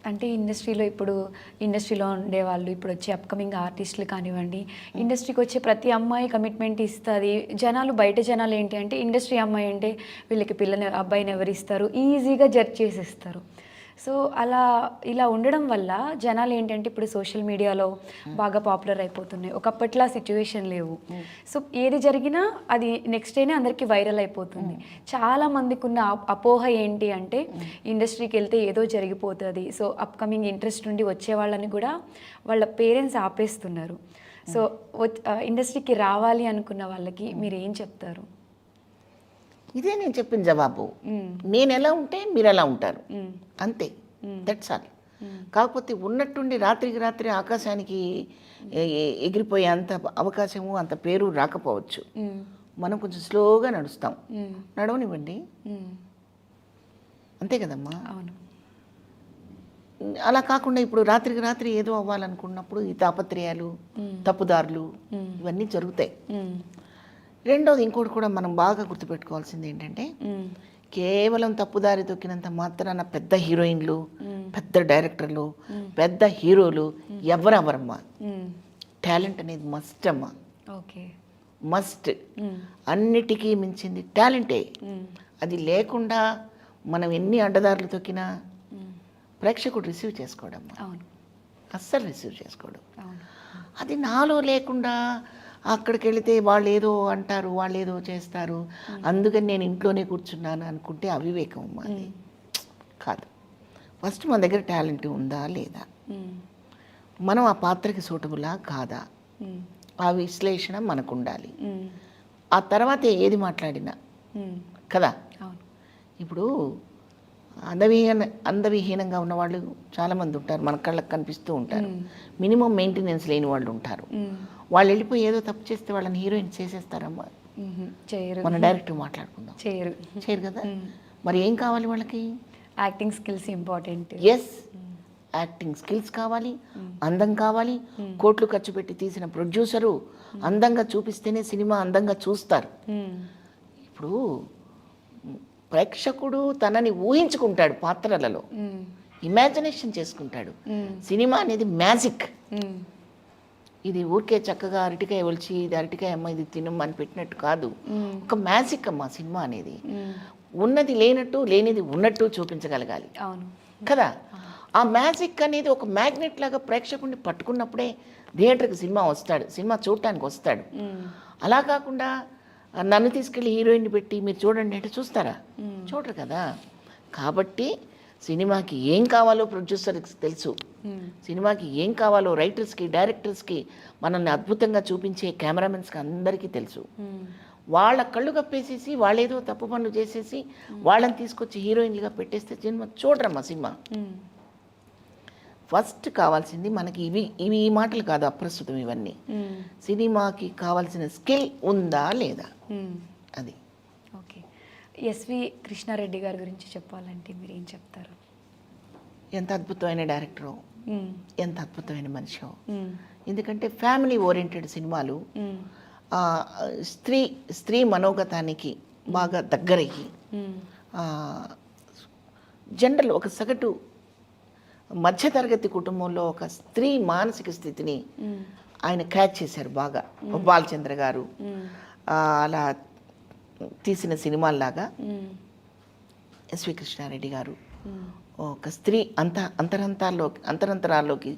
అంటే ఇండస్ట్రీలో ఉండేవాళ్ళు, ఇప్పుడు వచ్చే అప్కమింగ్ ఆర్టిస్టులు కానివ్వండి, ఇండస్ట్రీకి వచ్చే ప్రతి అమ్మాయి కమిట్మెంట్ ఇస్తుంది. బయట జనాలు ఏంటి అంటే, ఇండస్ట్రీ అమ్మాయి అంటే వీళ్ళకి అబ్బాయిని ఎవరు ఇస్తారు, ఈజీగా జడ్జ్ చేసేస్తారు. సో అలా ఇలా ఉండడం వల్ల జనాలు ఏంటంటే ఇప్పుడు సోషల్ మీడియాలో బాగా పాపులర్ అయిపోతున్నాయి. ఒకప్పట్లా సిచ్యువేషన్ లేవు. సో ఏది జరిగినా అది నెక్స్ట్ డేనే అందరికీ వైరల్ అయిపోతుంది. చాలా మందికి ఉన్న అపోహ ఏంటి అంటే ఇండస్ట్రీకి వెళ్తే ఏదో జరిగిపోతుంది, సో అప్కమింగ్ ఇంట్రెస్ట్ నుండి వచ్చే వాళ్ళని కూడా వాళ్ళ పేరెంట్స్ ఆపేస్తున్నారు. సో ఇండస్ట్రీకి రావాలి అనుకున్న వాళ్ళకి మీరు ఏం చెప్తారు? ఇదే నేను చెప్పిన జవాబు. నేను ఎలా ఉంటే మీరు ఎలా ఉంటారు, అంతే. That's all. కాకపోతే ఉన్నట్టుండి రాత్రికి రాత్రి ఆకాశానికి ఎగిరిపోయే అంత అవకాశము అంత పేరు రాకపోవచ్చు. మనం కొంచెం స్లోగా నడుస్తాం, నడవనివ్వండి, అంతే కదమ్మా. అవును. అలా కాకుండా ఇప్పుడు రాత్రికి రాత్రి ఏదో అవ్వాలనుకున్నప్పుడు ఈ తాపత్రయాలు, తప్పుదారులు ఇవన్నీ జరుగుతాయి. రెండోది ఇంకోటి కూడా మనం బాగా గుర్తుపెట్టుకోవాల్సింది ఏంటంటే, కేవలం తప్పుదారి తొక్కినంత మాత్రాన పెద్ద హీరోయిన్లు, పెద్ద డైరెక్టర్లు, పెద్ద హీరోలు ఎవరమ్మా. టాలెంట్ అనేది మస్ట్ అమ్మా, ఓకే, మస్ట్. అన్నిటికీ మించింది టాలెంటే. అది లేకుండా మనం ఎన్ని అడ్డదారులు తొక్కినా ప్రేక్షకుడు రిసీవ్ చేసుకోవడం, అవును, అస్సలు రిసీవ్ చేసుకోవడం. అవును. అది నాలో లేకుండా అక్కడికి వెళితే వాళ్ళు ఏదో అంటారు, వాళ్ళు ఏదో చేస్తారు, అందుకని నేను ఇంట్లోనే కూర్చున్నాను అనుకుంటే అవివేకం అది కాదు. ఫస్ట్ మన దగ్గర టాలెంట్ ఉందా లేదా, మనం ఆ పాత్రకి సూటబులా కాదా, ఆ విశ్లేషణ మనకు ఉండాలి. ఆ తర్వాత ఏది మాట్లాడినా కదా. ఇప్పుడు అందవిహీనంగా ఉన్నవాళ్ళు చాలామంది ఉంటారు, మన కళ్ళకు కనిపిస్తూ ఉంటారు. మినిమం మెయింటెనెన్స్ లేని వాళ్ళు ఉంటారు. వాళ్ళు వెళ్ళిపోయి ఏదో తప్పు చేస్తే వాళ్ళని హీరోయిన్ చేసేస్తారమ్మా. చేయరు. మన డైరెక్టర్ మాట్లాడుకుందాం, చేయరు కదా. మరి ఏం కావాలి వాళ్ళకి? Acting skills important. Yes, acting skills కావాలి, అందం కావాలి. కోట్లు ఖర్చు పెట్టి తీసిన ప్రొడ్యూసరు అందంగా చూపిస్తేనే సినిమా అందంగా చూస్తారు. ఇప్పుడు ప్రేక్షకుడు తనని ఊహించుకుంటాడు పాత్రలలో, ఇమాజినేషన్ చేసుకుంటాడు. సినిమా అనేది మ్యాజిక్. ఇది ఊరికే చక్కగా అరటికాయ ఒలిచి ఇది అరటికాయ అమ్మ ఇది తినమ్మని పెట్టినట్టు కాదు, ఒక మ్యాజిక్ అమ్మ సినిమా అనేది. ఉన్నది లేనట్టు, లేనిది ఉన్నట్టు చూపించగలగాలి కదా. ఆ మ్యాజిక్ అనేది ఒక మ్యాగ్నెట్ లాగా ప్రేక్షకుడిని పట్టుకున్నప్పుడే థియేటర్కి సినిమా చూడటానికి వస్తాడు. అలా కాకుండా నన్ను తీసుకెళ్ళి హీరోయిన్ పెట్టి మీరు చూడండి అంటే చూస్తారా? చూడరు కదా. కాబట్టి సినిమాకి ఏం కావాలో ప్రొడ్యూసర్కి తెలుసు, సినిమాకి ఏం కావాలో రైటర్స్కి, డైరెక్టర్స్కి, మనల్ని అద్భుతంగా చూపించే కెమెరామెన్స్కి అందరికీ తెలుసు. వాళ్ళ కళ్ళు కప్పేసేసి వాళ్ళేదో తప్పు పనులు చేసేసి వాళ్ళని తీసుకొచ్చి హీరోయిన్లుగా పెట్టేస్తే సినిమా చూడరమ్మా. సినిమా ఫస్ట్ కావాల్సింది మనకి ఇవి ఈ మాటలు కాదు అప్రస్తుతం ఇవన్నీ. సినిమాకి కావాల్సిన స్కిల్ ఉందా లేదా, అది. ఓకే. ఎస్వి కృష్ణారెడ్డి గారి గురించి చెప్పాలంటే మీరు ఏం చెప్తారు? ఎంత అద్భుతమైన డైరెక్టరో, ఎంత అద్భుతమైన మనిషో. ఎందుకంటే ఫ్యామిలీ ఓరియంటెడ్ సినిమాలు స్త్రీ మనోగతానికి బాగా దగ్గరయ్యి జనరల్ ఒక సగటు మధ్యతరగతి కుటుంబంలో ఒక స్త్రీ మానసిక స్థితిని ఆయన క్యాచ్ చేశారు బాగా. బాలచంద్ర గారు అలా తీసిన సినిమాల్లాగా ఎస్వి కృష్ణారెడ్డి గారు ఒక స్త్రీ అంతరంతరాల్లోకి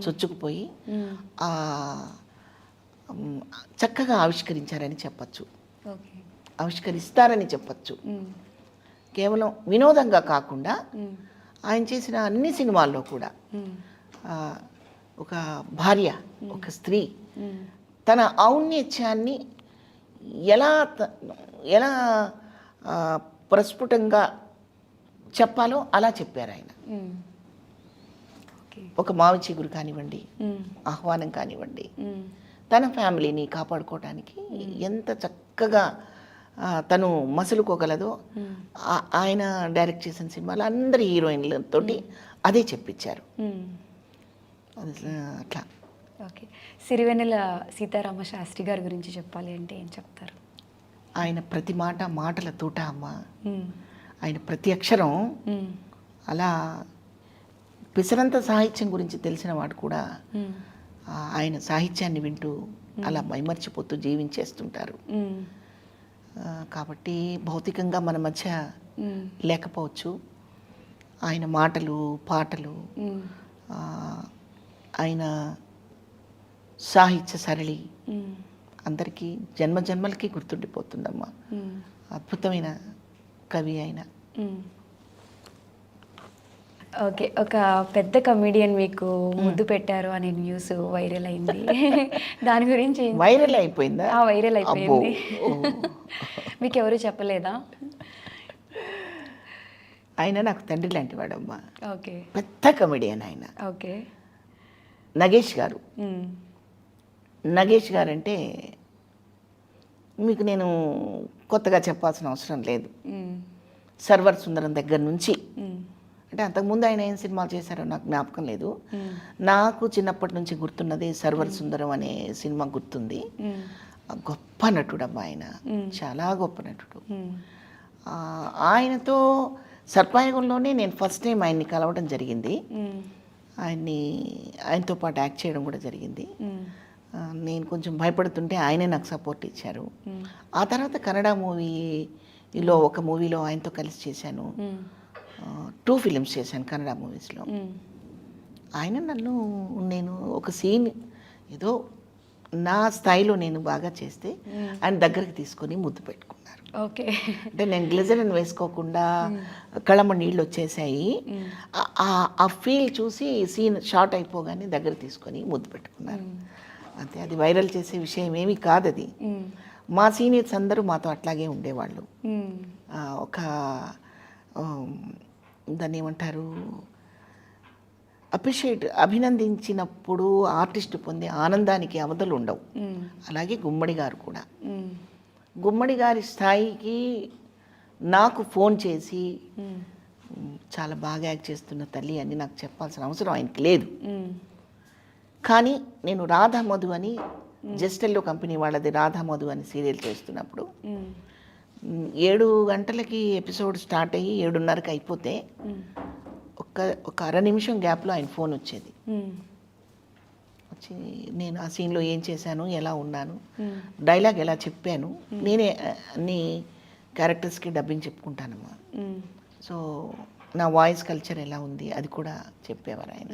చొచ్చుకుపోయి చక్కగా ఆవిష్కరించారని చెప్పచ్చు, ఆవిష్కరిస్తారని చెప్పచ్చు. కేవలం వినోదంగా కాకుండా ఆయన చేసిన అన్ని సినిమాల్లో కూడా ఒక భార్య, ఒక స్త్రీ తన ఔన్నత్యాన్ని ఎలా ప్రస్ఫుటంగా చెప్పాలో అలా చెప్పారు ఆయన. ఒక మావి చిగురు కానివ్వండి, ఆహ్వానం కానివ్వండి, తన ఫ్యామిలీని కాపాడుకోవడానికి ఎంత చక్కగా తను మసులుకోగలదో ఆయన డైరెక్ట్ చేసిన సినిమాలు అందరి హీరోయిన్లతోటి అదే చెప్పించారు. అట్లా. ఓకే. సిరివెన్నెల సీతారామ శాస్త్రి గారి గురించి చెప్పాలి అంటే ఏం చెప్తారు? ఆయన ప్రతి మాటల తూట అమ్మ. ఆయన ప్రతి అక్షరం అలా పిసరంత సాహిత్యం గురించి తెలిసిన వాడు కూడా ఆయన సాహిత్యాన్ని వింటూ అలా మైమర్చిపోతూ జీవించేస్తుంటారు. కాబట్టి భౌతికంగా మన మధ్య లేకపోవచ్చు, ఆయన మాటలు, పాటలు, ఆ, ఆయన సాహిత్య సరళి అందరికీ జన్మలకి గుర్తుండిపోతుందమ్మా. అద్భుతమైన కవి ఆయన. ఓకే, ఒక పెద్ద కమెడియన్ మీకు ముద్దు పెట్టారు అనే న్యూస్ వైరల్ అయింది. దాని గురించి వైరల్ అయిపోయిందా? వైరల్ అయిపోయింది. ఓ. మీకు ఎవరు చెప్పలేదా? ఆయన నాకు తండ్రి లాంటి వాడమ్మా. ఓకే. పెద్ద కమెడియన్ ఆయన. ఓకే. నగేష్ గారు. నగేష్ గారు అంటే మీకు నేను కొత్తగా చెప్పాల్సిన అవసరం లేదు. సర్వర్ సుందరం దగ్గర నుంచి, అంటే అంతకుముందు ఆయన ఏం సినిమాలు చేశారో నాకు జ్ఞాపకం లేదు. నాకు చిన్నప్పటి నుంచి గుర్తున్నది సర్వర్ సుందరం అనే సినిమా గుర్తుంది. గొప్ప నటుడు అమ్మా ఆయన, చాలా గొప్ప నటుడు. ఆయనతో సర్పాయగంలోనే నేను ఫస్ట్ టైం ఆయన్ని కలవడం జరిగింది. ఆయనతో పాటు యాక్ట్ చేయడం కూడా జరిగింది. నేను కొంచెం భయపడుతుంటే ఆయనే నాకు సపోర్ట్ ఇచ్చారు. ఆ తర్వాత కన్నడ మూవీలో ఒక మూవీలో ఆయనతో కలిసి చేశాను. 2 ఫిలిమ్స్ చేశాను కన్నడ మూవీస్లో. ఆయన నేను ఒక సీన్ ఏదో నా స్థాయిలో నేను బాగా చేస్తే ఆయన దగ్గరికి తీసుకొని ముద్దు పెట్టుకున్నారు. ఓకే. అంటే నేను గ్లిజరిన్ వేసుకోకుండా కళ్ళమ్మ నీళ్ళు వచ్చేసాయి. ఆ ఫీల్ చూసి సీన్ షార్ట్ అయిపోగానే దగ్గర తీసుకొని ముద్దు పెట్టుకున్నారు. అంతే, అది వైరల్ చేసే విషయం ఏమీ కాదు అది. మా సీనియర్స్ అందరూ మాతో అట్లాగే ఉండేవాళ్ళు. ఒక దాన్ని ఏమంటారు, అభినందించినప్పుడు ఆర్టిస్ట్ పొందే ఆనందానికి అవధులు ఉండవు. అలాగే గుమ్మడి గారు కూడా. గుమ్మడి గారి స్థాయికి నాకు ఫోన్ చేసి చాలా బాగా యాక్ట్ చేస్తున్న తల్లి అని నాకు చెప్పాల్సిన అవసరం ఆయనకి లేదు. కానీ నేను రాధామధు అని జస్టెల్లో కంపెనీ వాళ్ళది రాధామధు అని సీరియల్ చేస్తున్నప్పుడు 7 గంటలకి ఎపిసోడ్ స్టార్ట్ అయ్యి 7:30కి అయిపోతే ఒక అర నిమిషం గ్యాప్లో ఆయన ఫోన్ వచ్చేది. వచ్చి నేను ఆ సీన్లో ఏం చేశాను, ఎలా ఉన్నాను, డైలాగ్ ఎలా చెప్పాను, నేనే అన్ని క్యారెక్టర్స్కి డబ్బింగ్ చెప్పుకుంటానమ్మా. సో నా వాయిస్ కల్చర్ ఎలా ఉంది అది కూడా చెప్పేవారు ఆయన.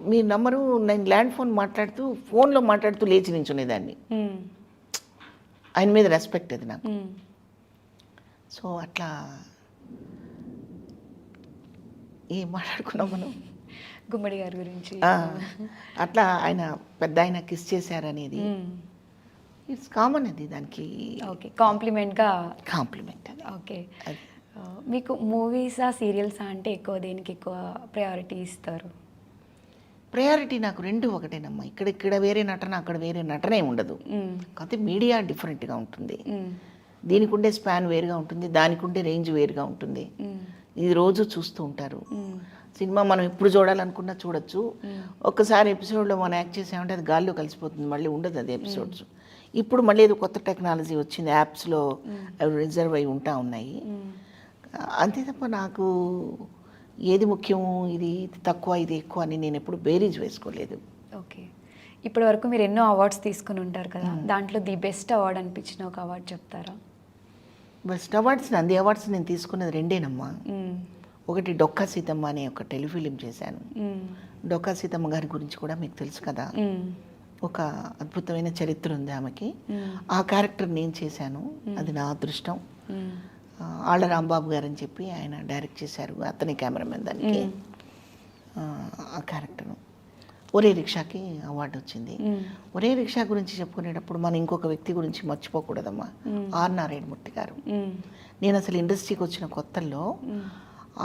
మీ నంబరు, నేను ల్యాండ్ ఫోన్లో మాట్లాడుతూ లేచి నించునేదాన్ని. ఆయన మీద రెస్పెక్ట్ అది నాకు. సో అట్లా ఏం మాట్లాడుకున్నాం మనం? గుమ్మడి గారి గురించి. అట్లా ఆయన పెద్ద ఆయన కిస్ చేశారనేది ఇట్స్ కామన్. అది దానికి ఓకే, కాంప్లిమెంట్గా. కాంప్లిమెంట్ అది. ఓకే. మీకు మూవీసా సీరియల్సా అంటే దేనికి ఎక్కువ ప్రయారిటీ ఇస్తారు? ప్రయారిటీ నాకు 2 ఒకటేనమ్మా. ఇక్కడ వేరే నటన, అక్కడ వేరే నటనే ఉండదు. కాకపోతే మీడియా డిఫరెంట్గా ఉంటుంది. దీనికి ఉండే స్పాన్ వేరుగా ఉంటుంది, దానికి ఉండే రేంజ్ వేరుగా ఉంటుంది. ఇది రోజు చూస్తూ ఉంటారు. సినిమా మనం ఎప్పుడు చూడాలనుకున్నా చూడొచ్చు. ఒక్కసారి ఎపిసోడ్లో మనం యాక్ట్ చేసామంటే అది గాల్లో కలిసిపోతుంది, మళ్ళీ ఉండదు అది ఎపిసోడ్స్. ఇప్పుడు మళ్ళీ ఏదో కొత్త టెక్నాలజీ వచ్చింది, యాప్స్లో అవి రిజర్వ్ అయి ఉంటా ఉన్నాయి. అంతే తప్ప నాకు ఏది ముఖ్యం, ఇది తక్కువ, ఇది ఎక్కువ అని నేను ఎప్పుడు బేరీజ్ వేసుకోలేదు. ఓకే. ఇప్పటి వరకు మీరు ఎన్నో అవార్డ్స్ తీసుకుని ఉంటారు కదా, దాంట్లో ది బెస్ట్ అవార్డ్ అనిపించిన ఒక అవార్డు చెప్తారా? బెస్ట్ అవార్డ్స్, నంది అవార్డ్స్ నేను తీసుకున్నది 2ఏనమ్మా. ఒకటి డొక్కా సీతమ్మ అనే ఒక టెలిఫిలిం చేశాను. డొక్కా సీతమ్మ గారి గురించి కూడా మీకు తెలుసు కదా, ఒక అద్భుతమైన చరిత్ర ఉంది ఆమెకి. ఆ క్యారెక్టర్ నేను చేశాను, అది నా అదృష్టం. ఆళ్ళ రాంబాబు గారు అని చెప్పి ఆయన డైరెక్ట్ చేశారు, అతని కెమెరామెన్ దానికి. ఆ క్యారెక్టరు ఒరే రిక్షాకి అవార్డు వచ్చింది. ఒరే రిక్షా గురించి చెప్పుకునేటప్పుడు మనం ఇంకొక వ్యక్తి గురించి మర్చిపోకూడదమ్మా, ఆర్ నారాయణమూర్తి గారు. నేను అసలు ఇండస్ట్రీకి వచ్చిన కొత్తల్లో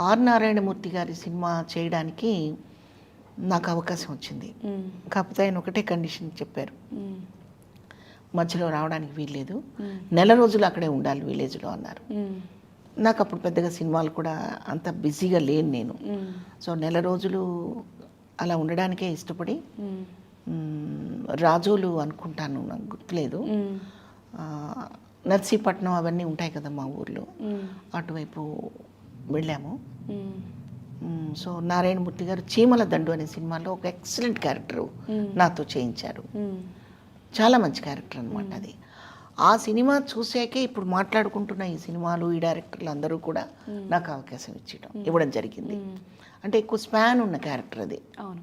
ఆర్ నారాయణమూర్తి గారి సినిమా చేయడానికి నాకు అవకాశం వచ్చింది. కాకపోతే ఆయన ఒకటే కండిషన్ చెప్పారు, మధ్యలో రావడానికి వీల్లేదు, నెల రోజులు అక్కడే ఉండాలి విలేజ్లో అన్నారు. నాకు అప్పుడు పెద్దగా సినిమాలు కూడా అంత బిజీగా లేను నేను. సో నెల రోజులు అలా ఉండడానికే ఇష్టపడి, రాజోలు అనుకుంటాను, నాకు గుర్తులేదు, నర్సీపట్నం అవన్నీ ఉంటాయి కదా మా ఊర్లో, అటువైపు వెళ్ళాము. సో నారాయణమూర్తి గారు చీమల దండు అనే సినిమాలో ఒక ఎక్సలెంట్ క్యారెక్టరు నాతో చేయించారు. చాలా మంచి క్యారెక్టర్ అనమాట అది. ఆ సినిమా చూసాకే ఇప్పుడు మాట్లాడుకుంటున్న ఈ సినిమాలు ఈ డైరెక్టర్లు అందరూ కూడా నాకు అవకాశం ఇవ్వడం జరిగింది. అంటే ఎక్కువ స్పాన్ ఉన్న క్యారెక్టర్ అది. అవును.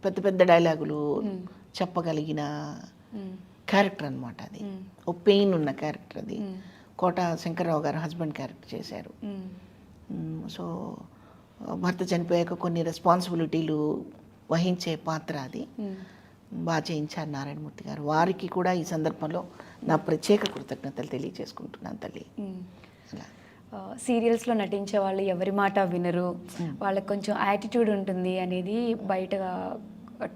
పెద్ద పెద్ద డైలాగులు చెప్పగలిగిన క్యారెక్టర్ అనమాట అది. ఓ పెయిన్ ఉన్న క్యారెక్టర్ అది. కోట శంకర్రావు గారు హస్బెండ్ క్యారెక్టర్ చేశారు. సో భర్త చనిపోయాక కొన్ని రెస్పాన్సిబిలిటీలు వహించే పాత్ర అది బాగా చేయించారు నారాయణమూర్తి గారు. వారికి కూడా ఈ సందర్భంలో నా ప్రత్యేక కృతజ్ఞతలు తెలియజేసుకుంటున్నాను తల్లి. అలా సీరియల్స్లో నటించే వాళ్ళు ఎవరి మాట వినరు, వాళ్ళకి కొంచెం యాటిట్యూడ్ ఉంటుంది అనేది బయట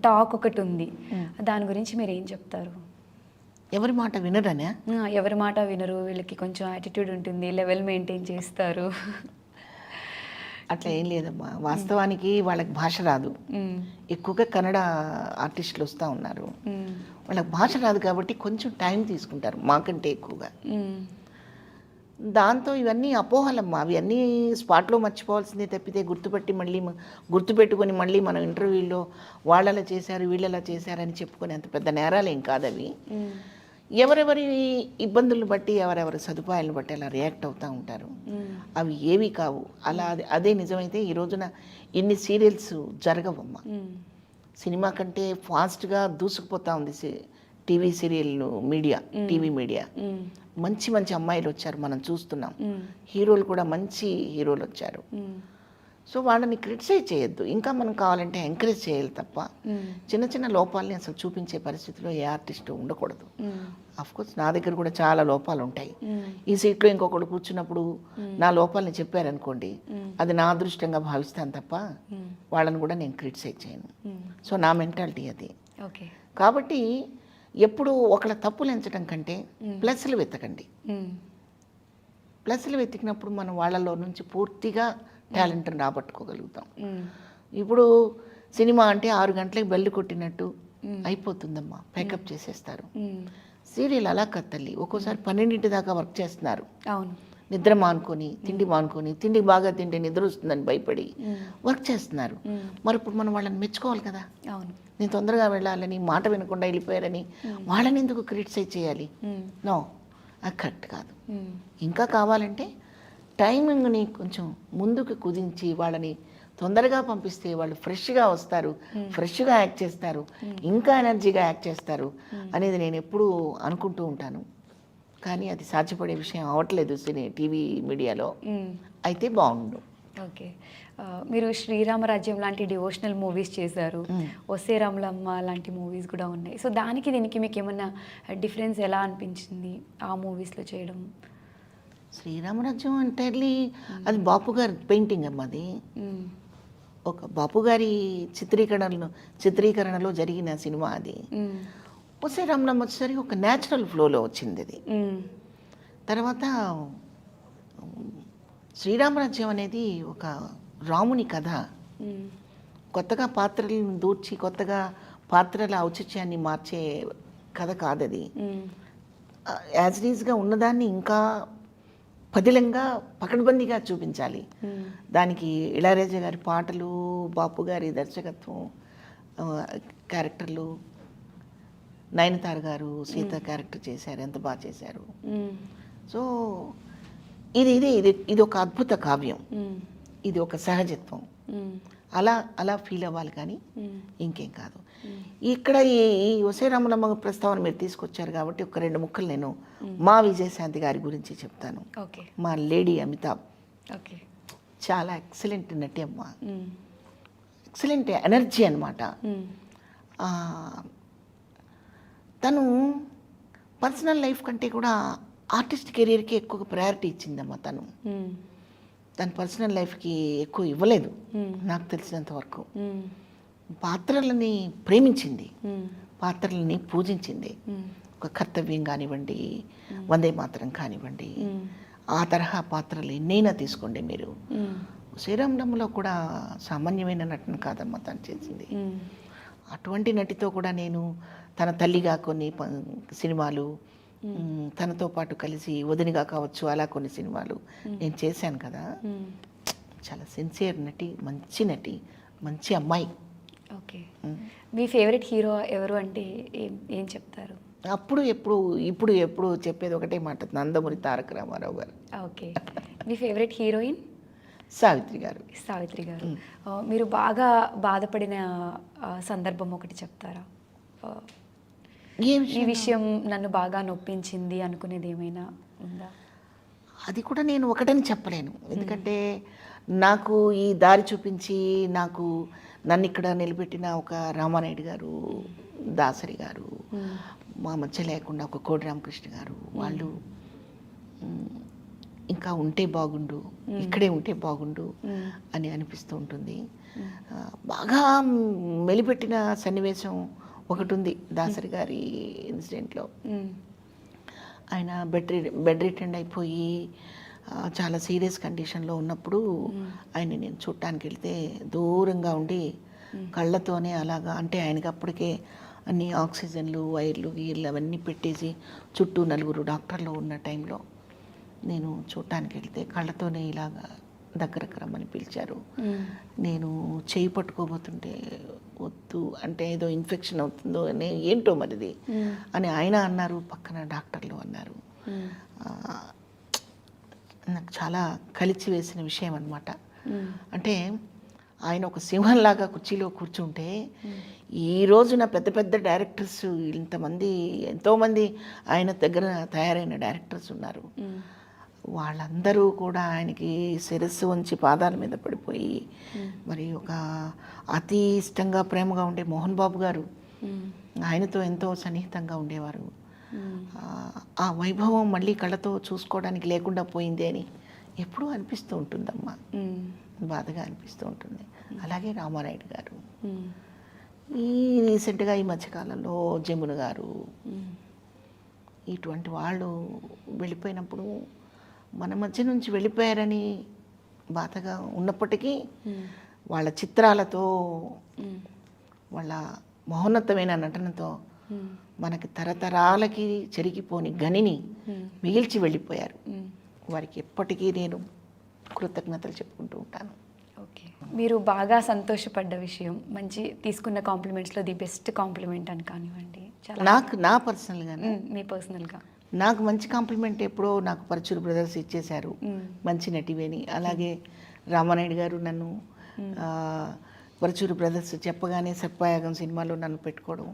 టాక్ ఒకటి ఉంది. దాని గురించి మీరు ఏం చెప్తారు? ఎవరి మాట వినరనే? ఎవరి మాట వినరు, వీళ్ళకి కొంచెం యాటిట్యూడ్ ఉంటుంది, లెవెల్ మెయింటైన్ చేస్తారు. అట్లా ఏం లేదమ్మా. వాస్తవానికి వాళ్ళకి భాష రాదు. ఎక్కువగా కన్నడ ఆర్టిస్టులు వస్తూ ఉన్నారు. వాళ్ళకి భాష రాదు కాబట్టి కొంచెం టైం తీసుకుంటారు మాకంటే ఎక్కువగా. దాంతో ఇవన్నీ అపోహలమ్మా. అవన్నీ స్పాట్లో మర్చిపోవాల్సిందే తప్పితే గుర్తుపెట్టుకొని మళ్ళీ మనం ఇంటర్వ్యూలో వాళ్ళలా చేశారు వీళ్ళలా చేశారని చెప్పుకొని అంత పెద్ద నేరాలేం కాదు అవి. ఎవరెవరి ఇబ్బందులను బట్టి ఎవరెవరి సదుపాయాలను బట్టి అలా రియాక్ట్ అవుతూ ఉంటారు. అవి ఏవి కావు. అలా అదే నిజమైతే ఈ రోజున ఇన్ని సీరియల్స్ జరగవమ్మా. సినిమా కంటే ఫాస్ట్గా దూసుకుపోతూ ఉంది టీవీ మీడియా. మంచి మంచి అమ్మాయిలు వచ్చారు, మనం చూస్తున్నాం. హీరోలు కూడా మంచి హీరోలు వచ్చారు. సో వాళ్ళని క్రిటిసైజ్ చేయొద్దు, ఇంకా మనం కావాలంటే ఎంకరేజ్ చేయాలి తప్ప చిన్న చిన్న లోపాలని అసలు చూపించే పరిస్థితిలో ఏ ఆర్టిస్టు ఉండకూడదు. అఫ్కోర్స్ నా దగ్గర కూడా చాలా లోపాలు ఉంటాయి. ఈ సీట్లో ఇంకొకడు కూర్చున్నప్పుడు నా లోపాలని చెప్పారనుకోండి, అది నా అదృష్టంగా భావిస్తాను తప్ప వాళ్ళని కూడా నేను క్రిటిసైజ్ చేయను. సో నా మెంటాలిటీ అది. కాబట్టి ఎప్పుడు ఒకళ్ళ తప్పులు ఎంచడం కంటే ప్లస్లు వెతకండి. ప్లస్లు వెతికినప్పుడు మనం వాళ్ళలో నుంచి పూర్తిగా టాలెంట్ని రాబట్టుకోగలుగుతాం. ఇప్పుడు సినిమా అంటే 6 గంటలకు బెల్లు కొట్టినట్టు అయిపోతుందమ్మా, పేకప్ చేసేస్తారు. సీరియల్ అలా కాదు తల్లి. ఒక్కోసారి 12 దాకా వర్క్ చేస్తున్నారు. నిద్ర మానుకొని, తిండి బాగా తింటే నిద్ర వస్తుందని భయపడి వర్క్ చేస్తున్నారు. మరి ఇప్పుడు మనం వాళ్ళని మెచ్చుకోవాలి కదా. నేను తొందరగా వెళ్ళాలని, మాట వినకుండా వెళ్ళిపోయారని వాళ్ళని ఎందుకు క్రిటిసైజ్ చేయాలి? నో, అది కరెక్ట్ కాదు. ఇంకా కావాలంటే టైమింగ్ని కొంచెం ముందుకు కుదించి వాళ్ళని తొందరగా పంపిస్తే వాళ్ళు ఫ్రెష్గా వస్తారు, ఫ్రెష్గా యాక్ట్ చేస్తారు, ఇంకా ఎనర్జీగా యాక్ట్ చేస్తారు అనేది నేను ఎప్పుడూ అనుకుంటూ ఉంటాను. కానీ అది సాధ్యపడే విషయం అవ్వట్లేదు టీవీ మీడియాలో. అయితే బాగుండు. ఓకే, మీరు శ్రీరామరాజ్యం లాంటి డివోషనల్ మూవీస్ చేశారు, ఒసే రాములమ్మ లాంటి మూవీస్ కూడా ఉన్నాయి. సో దీనికి మీకు ఏమన్నా డిఫరెన్స్ ఎలా అనిపించింది ఆ మూవీస్లో చేయడం? శ్రీరామరాజ్యం ఎంటైర్లీ అది బాపు గారి పెయింటింగ్ అమ్మ. అది ఒక బాపు గారి చిత్రీకరణలో జరిగిన సినిమా అది. ఒసే రాములమ్మ వచ్చేసరికి ఒక న్యాచురల్ ఫ్లోలో వచ్చింది అది. తర్వాత శ్రీరామరాజ్యం అనేది ఒక రాముని కథ. కొత్తగా పాత్రలను దూర్చి కొత్తగా పాత్రల ఔచిత్యాన్ని మార్చే కథ కాదది. యాజ్ ఇట్ ఈజ్గా ఉన్నదాన్ని ఇంకా పదిలంగా పకడ్బందీగా చూపించాలి. దానికి ఇళయరాజా గారి పాటలు, బాపు గారి దర్శకత్వం, క్యారెక్టర్లు, నయనతార గారు సీత క్యారెక్టర్ చేశారు, ఎంత బాగా చేశారు. సో ఇది ఒక అద్భుత కావ్యం, ఇది ఒక సహజత్వం. అలా ఫీల్ అవ్వాలి కానీ ఇంకేం కాదు. ఇక్కడ ఈ ఒసే రాములమ్మ ప్రస్తావన మీరు తీసుకొచ్చారు కాబట్టి ఒక 2 ముక్కలు నేను మా విజయశాంతి గారి గురించి చెప్తాను. మా లేడీ అమితాబ్ చాలా ఎక్సలెంట్ నటి అమ్మ, ఎక్సలెంట్ ఎనర్జీ అనమాట. తను పర్సనల్ లైఫ్ కంటే కూడా ఆర్టిస్ట్ కెరీర్కి ఎక్కువ ప్రయారిటీ ఇచ్చిందమ్మా. తన పర్సనల్ లైఫ్కి ఎక్కువ ఇవ్వలేదు నాకు తెలిసినంత వరకు. పాత్రలని ప్రేమించింది, పాత్రలని పూజించింది. ఒక కర్తవ్యం కానివ్వండి, వందే మాతరం కానివ్వండి, ఆ తరహా పాత్రలు ఎన్నైనా తీసుకోండి మీరు. శ్రీరామరాములో కూడా సామాన్యమైన నటన కాదమ్మా తను చేసింది. అటువంటి నటితో కూడా నేను తన తల్లిగా కొన్ని సినిమాలు, తనతో పాటు కలిసి వదినిగా కావచ్చు అలా కొన్ని సినిమాలు నేను చేశాను కదా. చాలా సిన్సియర్ నటి, మంచి నటి, మంచి అమ్మాయి. ఓకే, మీ ఫేవరెట్ హీరో ఎవరు అంటే ఏం చెప్తారు? అప్పుడు ఇప్పుడు చెప్పేది ఒకటే మాట, నందమూరి తారక రామారావు గారు, ఓకే. మీ ఫేవరెట్ హీరోయిన్? సావిత్రి గారు. సావిత్రి గారు. మీరు బాగా బాధపడిన సందర్భం ఒకటి చెప్తారా? ఏ ఈ విషయం? విషయం నన్ను బాగా నొప్పించింది అనుకునేది ఏమైనా ఉందా? అది కూడా నేను ఒకటని చెప్పలేను, ఎందుకంటే నాకు ఈ దారి చూపించి నన్ను ఇక్కడ నిలబెట్టిన ఒక రామానాయుడు గారు, దాసరి గారు, మా మధ్య లేకుండా ఒక కోడి రామకృష్ణ గారు, వాళ్ళు ఇంకా ఉంటే బాగుండు, ఇక్కడే ఉంటే బాగుండు అని అనిపిస్తూ ఉంటుంది. బాగా మెలిపెట్టిన సన్నివేశం ఒకటి ఉంది దాసరి గారి ఇన్సిడెంట్లో. ఆయన బెడ్ రిటెండ్ అయిపోయి చాలా సీరియస్ కండిషన్లో ఉన్నప్పుడు ఆయన నేను చూడటానికి వెళ్తే దూరంగా ఉండి కళ్ళతోనే అలాగా, అంటే ఆయనకి అప్పటికే అన్ని ఆక్సిజన్లు, వైర్లు, గీర్లు అవన్నీ పెట్టేసి చుట్టూ 4 డాక్టర్లు ఉన్న టైంలో నేను చూడటానికి వెళ్తే కళ్ళతోనే ఇలాగా దగ్గరకు రమ్మని పిలిచారు. నేను చేయి పట్టుకోబోతుంటే వద్దు, అంటే ఏదో ఇన్ఫెక్షన్ అవుతుందో అని, ఏంటో మరిది అని ఆయన అన్నారు, పక్కన డాక్టర్లు అన్నారు. నాకు చాలా కలిసి వేసిన విషయం అన్నమాట. అంటే ఆయన ఒక సింహంలాగా కుర్చీలో కూర్చుంటే, ఈ రోజున పెద్ద పెద్ద డైరెక్టర్స్ ఎంతోమంది ఆయన దగ్గర తయారైన డైరెక్టర్స్ ఉన్నారు. వాళ్ళందరూ కూడా ఆయనకి శిరస్సు వంచి పాదాల మీద పడిపోయి, మరి ఒక అతి ఇష్టంగా ప్రేమగా ఉండే మోహన్ బాబు గారు ఆయనతో ఎంతో సన్నిహితంగా ఉండేవారు. ఆ వైభవం మళ్ళీ కళ్ళతో చూసుకోవడానికి లేకుండా పోయింది అని ఎప్పుడూ అనిపిస్తూ ఉంటుందమ్మా, బాధగా అనిపిస్తూ ఉంటుంది. అలాగే రామానాయుడు గారు, ఈ రీసెంట్గా ఈ మధ్యకాలంలో జమున గారు, ఇటువంటి వాళ్ళు వెళ్ళిపోయినప్పుడు మన మధ్య నుంచి వెళ్ళిపోయారని బాధగా ఉన్నప్పటికీ వాళ్ళ చిత్రాలతో, వాళ్ళ మహోన్నతమైన నటనతో మనకి తరతరాలకి చెరిగిపోని గనిని మిగిల్చి వెళ్ళిపోయారు. వారికి ఎప్పటికీ నేను కృతజ్ఞతలు చెప్పుకుంటూ ఉంటాను. ఓకే. మీరు బాగా సంతోషపడ్డ విషయం, మంచి తీసుకున్న కాంప్లిమెంట్స్లో ది బెస్ట్ కాంప్లిమెంట్ అని కానివ్వండి, చాలా నా పర్సనల్గా మీ పర్సనల్గా నాకు మంచి కాంప్లిమెంట్ ఎప్పుడో నాకు పరచూరు బ్రదర్స్ ఇచ్చేశారు, మంచి నటివేని. అలాగే రామానాయుడు గారు నన్ను పరచూరు బ్రదర్స్ చెప్పగానే సర్పాయాగం సినిమాలో నన్ను పెట్టుకోవడం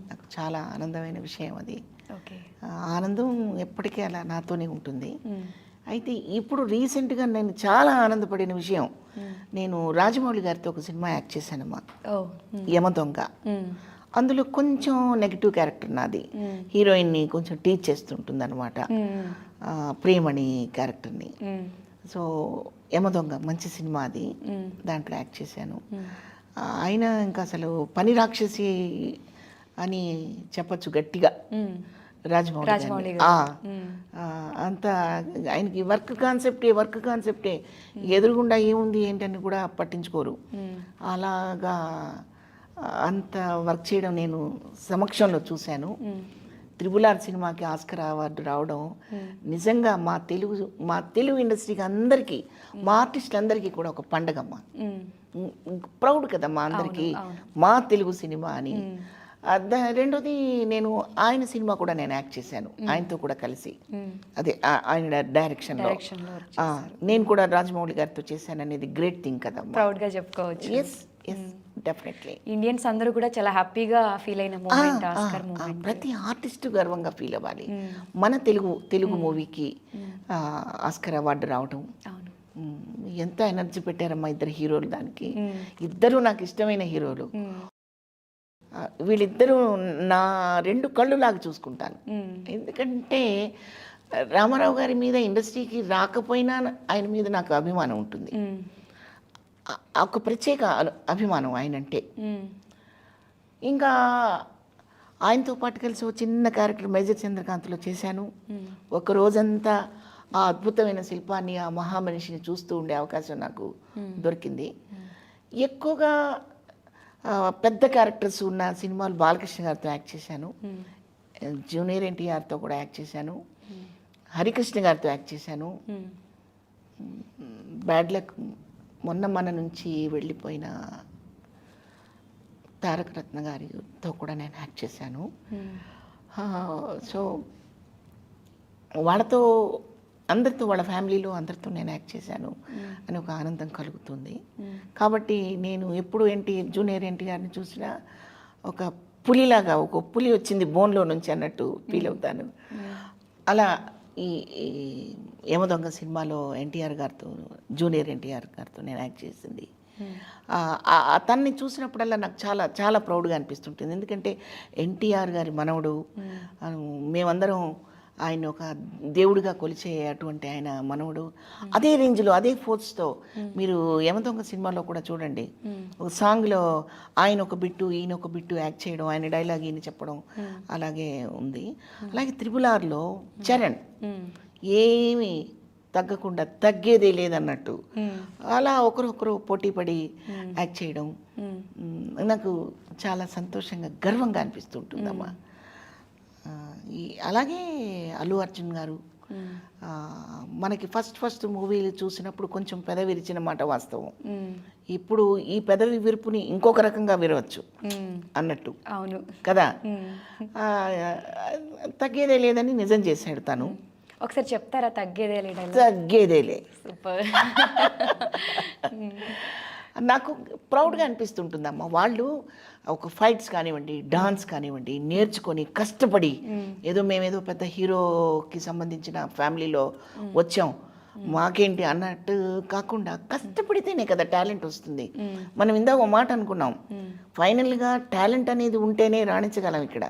నాకు చాలా ఆనందమైన విషయం. అది ఓకే. ఆనందం ఎప్పటికీ అలా నాతోనే ఉంటుంది. అయితే ఇప్పుడు రీసెంట్గా నేను చాలా ఆనందపడిన విషయం, నేను రాజమౌళి గారితో ఒక సినిమా యాక్ట్ చేశానమ్మా, యమదొంగ. అందులో కొంచెం నెగిటివ్ క్యారెక్టర్ నాది, హీరోయిన్ని కొంచెం టీచ్ చేస్తుంటుంది అనమాట, ప్రియమణి క్యారెక్టర్ని. సో యమదొంగ మంచి సినిమా అది, దాంట్లో యాక్ట్ చేశాను. ఆయన ఇంకా అసలు పని రాక్షసి అని చెప్పచ్చు గట్టిగా రాజమౌళి అంత ఆయనకి వర్క్ కాన్సెప్టే ఎదురుగుండా ఏముంది ఏంటని కూడా పట్టించుకోరు. అలాగా అంత వర్క్ చేయడం నేను సమక్షంలో చూశాను. త్రిబుల్ ఆర్ సినిమాకి ఆస్కర్ అవార్డు రావడం నిజంగా మా తెలుగు ఇండస్ట్రీకి అందరికీ, మా ఆర్టిస్టులందరికీ కూడా ఒక పండగమ్మ. ప్రౌడ్ కదమ్మా అందరికీ మా తెలుగు సినిమా అని. రెండోది, నేను ఆయన సినిమా కూడా నేను యాక్ట్ చేశాను, ఆయనతో కూడా కలిసి, అదే ఆయన డైరెక్షన్లో నేను కూడా రాజమౌళి గారితో చేశాను అనేది గ్రేట్ థింగ్ కదమ్మా, ప్రౌడ్గా చెప్పుకోవచ్చు. Yes definitely. ఇండియన్స్ అందరూ కూడా చాలా హ్యాపీగా ఫీల్ అయిన మూమెంట్ ఆస్కార్ మూమెంట్. ప్రతి ఆర్టిస్ట్ గర్వంగా ఫీల్ అవ్వాలి. మన తెలుగు మూవీకి ఆస్కార్ అవార్డు రావడం ఎంత ఎనర్జీ పెట్టారమ్మా ఇద్దరు హీరోలు దానికి. ఇద్దరు నాకు ఇష్టమైన హీరోలు. వీళ్ళిద్దరూ నా 2 కళ్ళు లాగా చూసుకుంటాను. ఎందుకంటే రామారావు గారి మీద ఇండస్ట్రీకి రాకపోయినా ఆయన మీద నాకు అభిమానం ఉంటుంది, ఒక ప్రత్యేక అభిమానం ఆయనంటే. ఇంకా ఆయనతో పాటు కలిసి ఒక చిన్న క్యారెక్టర్ మేజర్ చంద్రకాంత్లో చేశాను. ఒక రోజంతా ఆ అద్భుతమైన శిల్పాన్ని, ఆ మహామనిషిని చూస్తూ ఉండే అవకాశం నాకు దొరికింది. ఎక్కువగా పెద్ద క్యారెక్టర్స్ ఉన్న సినిమాలు బాలకృష్ణ గారితో యాక్ట్ చేశాను, జూనియర్ ఎన్టీఆర్తో కూడా యాక్ట్ చేశాను, హరికృష్ణ గారితో యాక్ట్ చేశాను. బ్యాడ్ లక్ మొన్న మన నుంచి వెళ్ళిపోయిన తారక రత్న గారితో కూడా నేను యాక్ట్ చేశాను. సో వాళ్ళతో అందరితో వాళ్ళ ఫ్యామిలీలో అందరితో నేను యాక్ట్ చేశాను అని ఒక ఆనందం కలుగుతుంది. కాబట్టి నేను ఎప్పుడు జూనియర్ ఎన్టీఆర్ని చూసినా ఒక పులిలాగా, ఒక పులి వచ్చింది బోన్లో నుంచి అన్నట్టు ఫీల్ అవుతాను. అలా ఈ యమదొంగ సినిమాలో ఎన్టీఆర్ గారితో, జూనియర్ ఎన్టీఆర్ గారితో నేను యాక్ట్ చేసింది. అతన్ని చూసినప్పుడల్లా నాకు చాలా చాలా ప్రౌడ్గా అనిపిస్తుంటుంది. ఎందుకంటే ఎన్టీఆర్ గారి మనవడు, మేమందరం ఆయన ఒక దేవుడిగా కొలిచే అటువంటి ఆయన మనవడు. అదే రేంజ్లో, అదే ఫోర్స్తో మీరు యమదొంగ సినిమాలో కూడా చూడండి, ఒక సాంగ్లో ఆయన ఒక బిట్టు ఈయన ఒక బిట్టు యాక్ట్ చేయడం, ఆయన డైలాగ్ ఈయన చెప్పడం అలాగే ఉంది. అలాగే త్రిబుల్-ఆర్లో చరణ్ ఏమీ తగ్గకుండా తగ్గేదే లేదన్నట్టు అలా ఒకరొకరు పోటీపడి యాక్ట్ చేయడం నాకు చాలా సంతోషంగా, గర్వంగా అనిపిస్తుంటుందమ్మా. అలాగే అల్లు అర్జున్ గారు మనకి ఫస్ట్ మూవీలు చూసినప్పుడు కొంచెం పెదవి విరిచిన మాట వాస్తవం. ఇప్పుడు ఈ పెదవి విరుపుని ఇంకొక రకంగా విరవచ్చు అన్నట్టు. అవును కదా. తగ్గేదే లేదని నిజం చేశాడు తను. ఒకసారి చెప్తారా తగ్గేదేలే? తగ్గేదేలే సూపర్. నాకు ప్రౌడ్గా అనిపిస్తుంటుందమ్మా. వాళ్ళు ఒక ఫైట్స్ కానివ్వండి, డాన్స్ కానివ్వండి నేర్చుకొని కష్టపడి, మేమేదో పెద్ద హీరోకి సంబంధించిన ఫ్యామిలీలో వచ్చాం మాకేంటి అన్నట్టు కాకుండా కష్టపడితేనే కదా టాలెంట్ వస్తుంది. మనం ఇందాక ఒక మాట అనుకున్నాం, ఫైనల్గా టాలెంట్ అనేది ఉంటేనే రాణించగలం. ఇక్కడ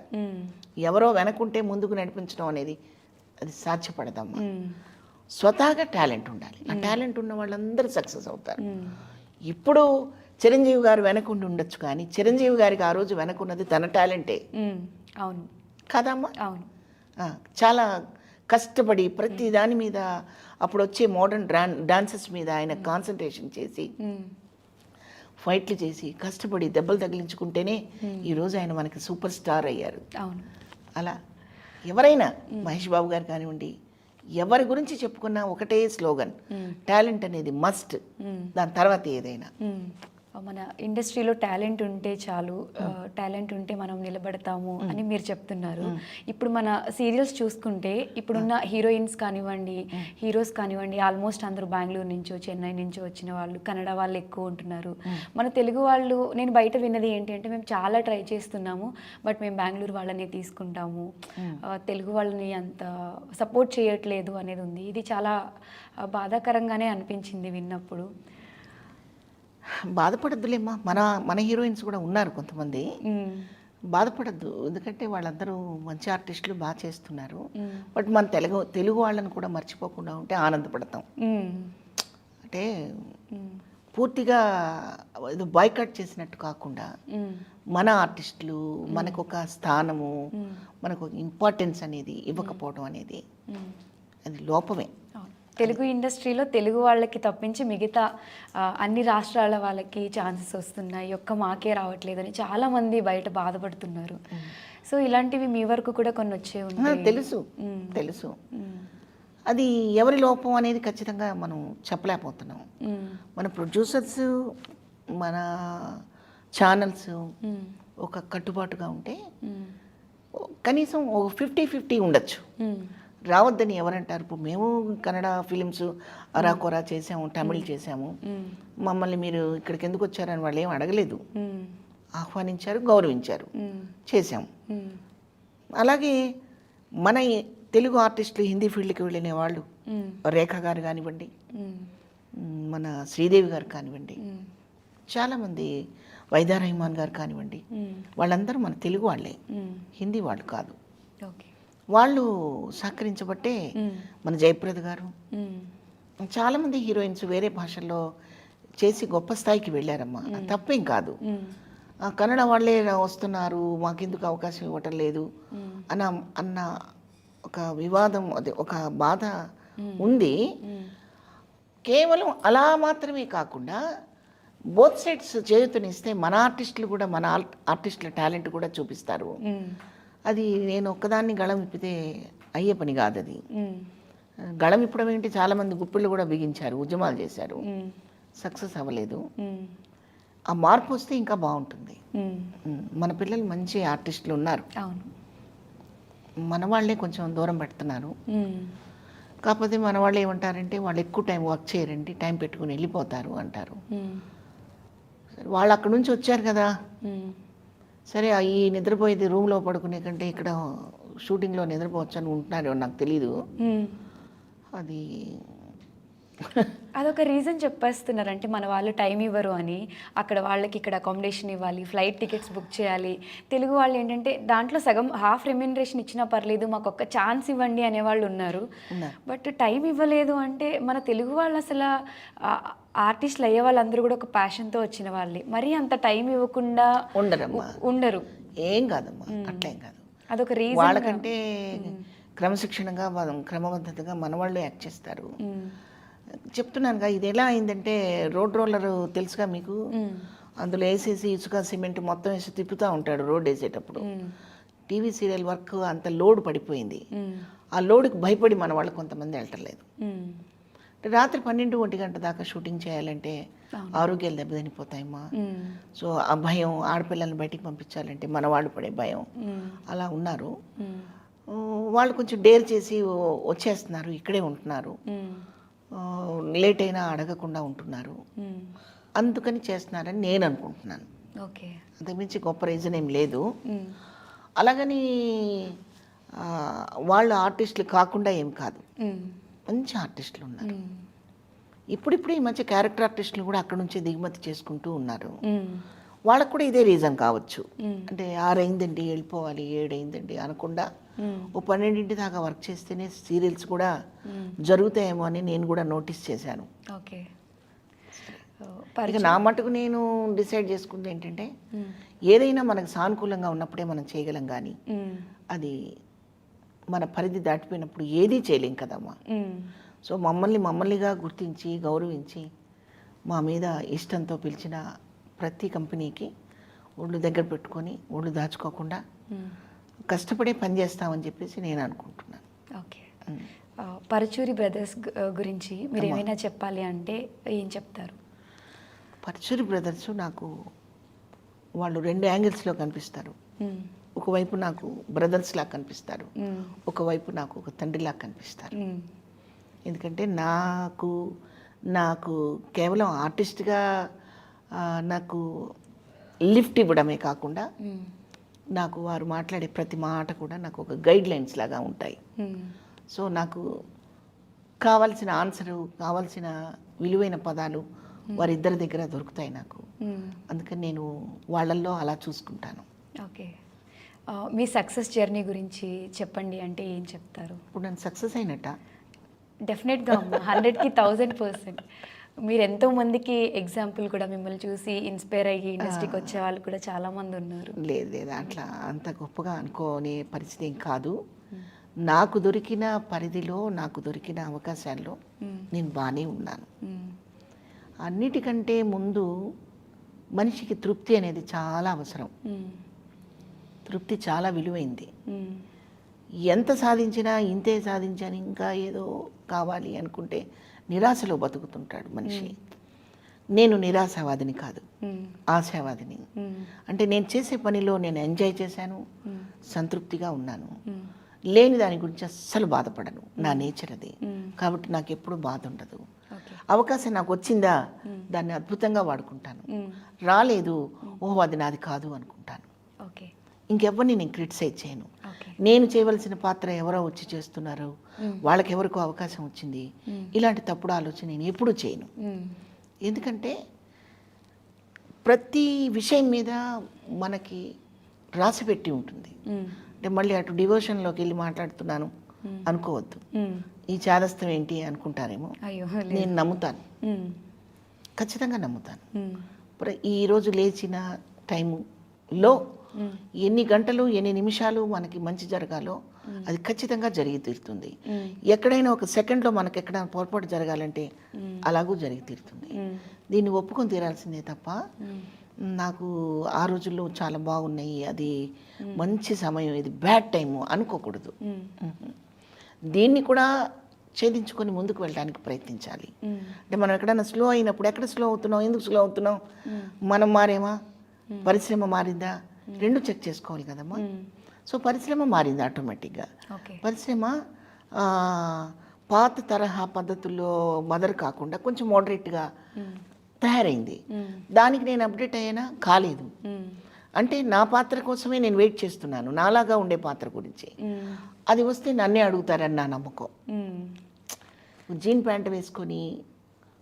ఎవరో వెనకుంటే ముందుకు నడిపించడం అనేది అది సాధ్యపడదమ్మా. స్వతహాగా టాలెంట్ ఉండాలి. ఆ టాలెంట్ ఉన్న వాళ్ళందరూ సక్సెస్ అవుతారు. ఇప్పుడు చిరంజీవి గారు వెనకుండి ఉండొచ్చు, కానీ చిరంజీవి గారికి ఆ రోజు వెనకున్నది తన టాలెంటే. అవును కాదమ్మా? అవును. చాలా కష్టపడి ప్రతి దాని మీద, అప్పుడు వచ్చే మోడర్న్ డాన్సెస్ మీద ఆయన కాన్సన్ట్రేషన్ చేసి, ఫైట్లు చేసి, కష్టపడి దెబ్బలు తగిలించుకుంటేనే ఈరోజు ఆయన మనకి సూపర్ స్టార్ అయ్యారు. అవును. అలా ఎవరైనా, మహేష్ బాబు గారు కానివ్వండి, ఎవరి గురించి చెప్పుకున్నా ఒకటే స్లోగన్, టాలెంట్ అనేది మస్ట్, దాని తర్వాత ఏదైనా. మన ఇండస్ట్రీలో టాలెంట్ ఉంటే చాలు, టాలెంట్ ఉంటే మనం నిలబడతాము అని మీరు చెప్తున్నారు. ఇప్పుడు మన సీరియల్స్ చూసుకుంటే ఇప్పుడున్న హీరోయిన్స్ కానివ్వండి, హీరోస్ కానివ్వండి, ఆల్మోస్ట్ అందరూ బెంగళూరు నుంచో చెన్నై నుంచో వచ్చిన వాళ్ళు, కన్నడ వాళ్ళు ఎక్కువ ఉంటున్నారు. మన తెలుగు వాళ్ళు, నేను బయట విన్నది ఏంటి అంటే, మేము చాలా ట్రై చేస్తున్నాము బట్ మేము బెంగళూరు వాళ్ళని తీసుకుంటాము, తెలుగు వాళ్ళని అంత సపోర్ట్ చేయట్లేదు అనేది ఉంది. ఇది చాలా బాధాకరంగానే అనిపించింది విన్నప్పుడు. బాధపడద్దులేమ్మా, మన హీరోయిన్స్ కూడా ఉన్నారు కొంతమంది. బాధపడద్దు, ఎందుకంటే వాళ్ళందరూ మంచి ఆర్టిస్టులు, బాగా చేస్తున్నారు. బట్ మన తెలుగు వాళ్ళని కూడా మర్చిపోకుండా ఉంటే ఆనందపడతాం. అంటే పూర్తిగా ఏదో బాయ్కాట్ చేసినట్టు కాకుండా, మన ఆర్టిస్టులు మనకు ఒక స్థానము, మనకు ఒక ఇంపార్టెన్స్ అనేది ఇవ్వకపోవడం అనేది అది లోపమే. తెలుగు ఇండస్ట్రీలో తెలుగు వాళ్ళకి తప్పించి మిగతా అన్ని రాష్ట్రాల వాళ్ళకి ఛాన్సెస్ వస్తున్నాయి, మాకే రావట్లేదని చాలామంది బయట బాధపడుతున్నారు. సో ఇలాంటివి మీ వరకు కూడా కొన్ని వచ్చే ఉన్నాయి. తెలుసు. అది ఎవరి లోపం అనేది ఖచ్చితంగా మనం చెప్పలేకపోతున్నాం. మన ప్రొడ్యూసర్స్, మన ఛానల్స్ ఒక కట్టుబాటుగా ఉంటే కనీసం ఒక 50-50 ఉండొచ్చు. రావద్దని ఎవరంటారు? ఇప్పుడు మేము కన్నడ ఫిలిమ్స్ అరాకొరా చేసాము, తమిళ్ చేసాము, మమ్మల్ని మీరు ఇక్కడికి ఎందుకు వచ్చారని వాళ్ళు ఏం అడగలేదు, ఆహ్వానించారు, గౌరవించారు, చేసాము. అలాగే మన తెలుగు ఆర్టిస్టులు హిందీ ఫీల్డ్కి వెళ్ళిన వాళ్ళు, రేఖ గారు కానివ్వండి, మన శ్రీదేవి గారు కానివ్వండి, చాలామంది, వైదా రెహమాన్ గారు కానివ్వండి, వాళ్ళందరూ మన తెలుగు వాళ్ళే, హిందీ వాళ్ళు కాదు. వాళ్ళు సహకరించబట్టే మన జయప్రద గారు, చాలామంది హీరోయిన్స్ వేరే భాషల్లో చేసి గొప్ప స్థాయికి వెళ్ళారమ్మా. తప్పేం కాదు. కన్నడ వాళ్ళే వస్తున్నారు, మాకెందుకు అవకాశం ఇవ్వటం లేదు అన్న ఒక వివాదం, అదే ఒక బాధ ఉంది. కేవలం అలా మాత్రమే కాకుండా బోత్ సైడ్స్ చేయుతనిస్తే మన ఆర్టిస్టులు కూడా, మన ఆర్టిస్టుల టాలెంట్ కూడా చూపిస్తారు. అది నేను ఒక్కదాన్ని గళం ఇప్పితే అయ్యే పని కాదు. అది గళం ఇప్పడం ఏంటి, చాలామంది గుప్పిళ్ళు కూడా బిగించారు, ఉద్యమాలు చేశారు, సక్సెస్ అవ్వలేదు. ఆ మార్పు వస్తే ఇంకా బాగుంటుంది. మన పిల్లలు మంచి ఆర్టిస్టులు ఉన్నారు. మన వాళ్ళే కొంచెం దూరం పెడుతున్నారు. కాకపోతే మన వాళ్ళు ఏమంటారంటే వాళ్ళు ఎక్కువ టైం వర్క్ చేయరండి, టైం పెట్టుకుని వెళ్ళిపోతారు అంటారు. సరే వాళ్ళు అక్కడ నుంచి వచ్చారు కదా, సరే ఈ నిద్రపోయేది రూమ్లో పడుకునే కంటే ఇక్కడ షూటింగ్లో నిద్రపోవచ్చు అని ఉంటున్నారో నాకు తెలీదు. అది అదొక రీజన్ చెప్పేస్తున్నారు, అంటే మన వాళ్ళు టైం ఇవ్వరు అని. అక్కడ వాళ్ళకి ఇక్కడ అకామిడేషన్ ఇవ్వాలి, ఫ్లైట్ టికెట్స్ బుక్ చేయాలి. తెలుగు వాళ్ళు ఏంటంటే దాంట్లో సగం హాఫ్ రెమ్యూనరేషన్ ఇచ్చినా పర్లేదు, మాకు ఒక్క ఛాన్స్ ఇవ్వండి అనేవాళ్ళు ఉన్నారు. బట్ టైం ఇవ్వలేదు అంటే మన తెలుగు వాళ్ళు అసలు ఆర్టిస్టులు అయ్యే వాళ్ళందరూ కూడా ఒక ప్యాషన్తో వచ్చిన వాళ్ళే, మరీ అంత టైం ఇవ్వకుండా ఉండరు. ఏం కాదమ్మా, అట్లేం కాదు. అదొక రీజన్. వాళ్ళకంటే క్రమశిక్షణగా క్రమబద్ధతగా మన వాళ్ళు యాక్ట్ చేస్తారు. చెప్తున్నానుగా, ఇది ఎలా అయిందంటే రోడ్ రోలర్ తెలుసుగా మీకు, అందులో వేసేసి ఇసుక సిమెంట్ మొత్తం వేసి తిప్పుతూ ఉంటాడు రోడ్ వేసేటప్పుడు. టీవీ సీరియల్ వర్క్ అంత లోడ్ పడిపోయింది. ఆ లోడ్కి భయపడి మన వాళ్ళు కొంతమంది వెళ్ళటలేదు. రాత్రి 12-1 గంట దాకా షూటింగ్ చేయాలంటే ఆరోగ్యాలు దెబ్బతినిపోతాయమ్మా. సో ఆ భయం, ఆడపిల్లల్ని బయటికి పంపించాలంటే మన వాళ్ళు పడే భయం, అలా ఉన్నారు. వాళ్ళు కొంచెం డేర్ చేసి వచ్చేస్తున్నారు, ఇక్కడే ఉంటున్నారు, లేట్ అయినా అడగకుండా ఉంటున్నారు, అందుకని చేస్తున్నారని నేను అనుకుంటున్నాను. ఓకే, అంతకుమించి గొప్ప రీజన్ ఏం లేదు. అలాగని వాళ్ళు ఆర్టిస్టులు కాకుండా ఏం కాదు, మంచి ఆర్టిస్టులు ఉన్నారు. ఇప్పుడిప్పుడు ఈ మధ్య క్యారెక్టర్ ఆర్టిస్టులు కూడా అక్కడ నుంచే దిగుమతి చేసుకుంటూ ఉన్నారు. వాళ్ళకు కూడా ఇదే రీజన్ కావచ్చు, అంటే 6 అయిందండి వెళ్ళిపోవాలి, 7 అయిందండి అనకుండా ఓ 12 దాకా వర్క్ చేస్తేనే సీరియల్స్ కూడా జరుగుతాయేమో అని నేను కూడా నోటీస్ చేశాను. ఓకే, ఇక నా మటుకు నేను డిసైడ్ చేసుకుంది ఏంటంటే ఏదైనా మనకు సానుకూలంగా ఉన్నప్పుడే మనం చేయగలం, కానీ అది మన పరిధి దాటిపోయినప్పుడు ఏదీ చేయలేం కదమ్మా. సో మమ్మల్నిగా గుర్తించి గౌరవించి మా మీద ఇష్టంతో పిలిచిన ప్రతి కంపెనీకి ఒళ్ళు దగ్గర పెట్టుకొని ఒళ్ళు దాచుకోకుండా కష్టపడే పని చేస్తామని చెప్పేసి నేను అనుకుంటున్నాను. ఓకే, పరచూరి బ్రదర్స్ గురించి మీరు ఏమైనా చెప్పాలి అంటే ఏం చెప్తారు? పరచూరి బ్రదర్స్ నాకు వాళ్ళు 2 యాంగిల్స్లో కనిపిస్తారు. ఒకవైపు నాకు బ్రదర్స్లా కనిపిస్తారు, ఒకవైపు నాకు ఒక తండ్రిలా కనిపిస్తారు. ఎందుకంటే నాకు కేవలం ఆర్టిస్ట్గా నాకు లిఫ్ట్ ఇవ్వడమే కాకుండా నాకు వారు మాట్లాడే ప్రతి మాట కూడా నాకు ఒక గైడ్ లైన్స్ లాగా ఉంటాయి. సో నాకు కావాల్సిన ఆన్సరు, కావాల్సిన విలువైన పదాలు వారిద్దరి దగ్గర దొరుకుతాయి నాకు. అందుకని నేను వాళ్ళల్లో అలా చూసుకుంటాను. ఓకే, మీ సక్సెస్ జర్నీ గురించి చెప్పండి అంటే ఏం చెప్తారు? ఇప్పుడు నేను సక్సెస్ అయినట్ట? డెఫినెట్గా 100కి 1000%. మీరు ఎంతో మందికి ఎగ్జాంపుల్ కూడా, మిమ్మల్ని చూసి ఇన్స్పైర్ అయ్యి ఇండస్ట్రీకి వచ్చే వాళ్ళు కూడా చాలామంది ఉన్నారు. లేదు, అట్లా అంత గొప్పగా అనుకోనే పరిస్థితి ఏం కాదు. నాకు దొరికిన పరిధిలో, నాకు దొరికిన అవకాశాల్లో నేను బాగానే ఉన్నాను. అన్నిటికంటే ముందు మనిషికి తృప్తి అనేది చాలా అవసరం. తృప్తి చాలా విలువైంది. ఎంత సాధించినా ఇంతే సాధించాను, ఇంకా ఏదో కావాలి అనుకుంటే నిరాశలో బతుకుతుంటాడు మనిషి. నేను నిరాశవాదిని కాదు, ఆశావాదిని. అంటే నేను చేసే పనిలో నేను ఎంజాయ్ చేశాను, సంతృప్తిగా ఉన్నాను, లేని దాని గురించి అస్సలు బాధపడను. నా నేచర్ అది. కాబట్టి నాకు ఎప్పుడు బాధ ఉండదు. అవకాశం నాకు వచ్చిందా, దాన్ని అద్భుతంగా వాడుకుంటాను. రాలేదు, ఓహో అది నాది కాదు అనుకుంటాను. ఇంకెవరిని నేను క్రిటిసైజ్ చేయను. నేను చేయవలసిన పాత్ర ఎవరో వచ్చి చేస్తున్నారు, వాళ్ళకి ఎవరికో అవకాశం వచ్చింది, ఇలాంటి తప్పుడు ఆలోచన నేను ఎప్పుడూ చేయను. ఎందుకంటే ప్రతి విషయం మీద మనకి రాసిపెట్టి ఉంటుంది. అంటే మళ్ళీ అటు డివోషన్లోకి వెళ్ళి మాట్లాడుతున్నాను అనుకోవద్దు. ఈ చాదస్తం ఏంటి అనుకుంటారేమో. నేను నమ్ముతాను, ఖచ్చితంగా నమ్ముతాను. ఈరోజు లేచిన టైంలో ఎన్ని గంటలు, ఎన్ని నిమిషాలు మనకి మంచి జరగాలో అది ఖచ్చితంగా జరిగి తీరుతుంది. ఎక్కడైనా ఒక సెకండ్లో మనకి ఎక్కడైనా పొరపాటు జరగాలంటే అలాగూ జరిగి తీరుతుంది. దీన్ని ఒప్పుకొని తీరాల్సిందే తప్ప నాకు ఆ రోజుల్లో చాలా బాగున్నాయి, అది మంచి సమయం, ఇది బ్యాడ్ టైము అనుకోకూడదు. దీన్ని కూడా ఛేదించుకొని ముందుకు వెళ్ళడానికి ప్రయత్నించాలి. అంటే మనం ఎక్కడైనా స్లో అయినప్పుడు ఎక్కడ స్లో అవుతున్నాం, ఎందుకు స్లో అవుతున్నాం, మనం మారేమా, పరిశ్రమ మారిందా, 2 చెక్ చేసుకోవాలి కదమ్మా. సో పరిశ్రమ మారింది ఆటోమేటిక్గా. ఓకే. పరిశ్రమ ఆ, పాత తరహా పద్ధతుల్లో మదర్ కాకుండా కొంచెం మోడరేట్గా తయారైంది. దానికి నేను అప్డేట్ అయ్యానా? కాలేదు. అంటే నా పాత్ర కోసమే నేను వెయిట్ చేస్తున్నాను, నాలాగా ఉండే పాత్ర గురించి. అది వస్తే నన్నే అడుగుతారని నా నమ్మకం. జీన్ ప్యాంట్ వేసుకొని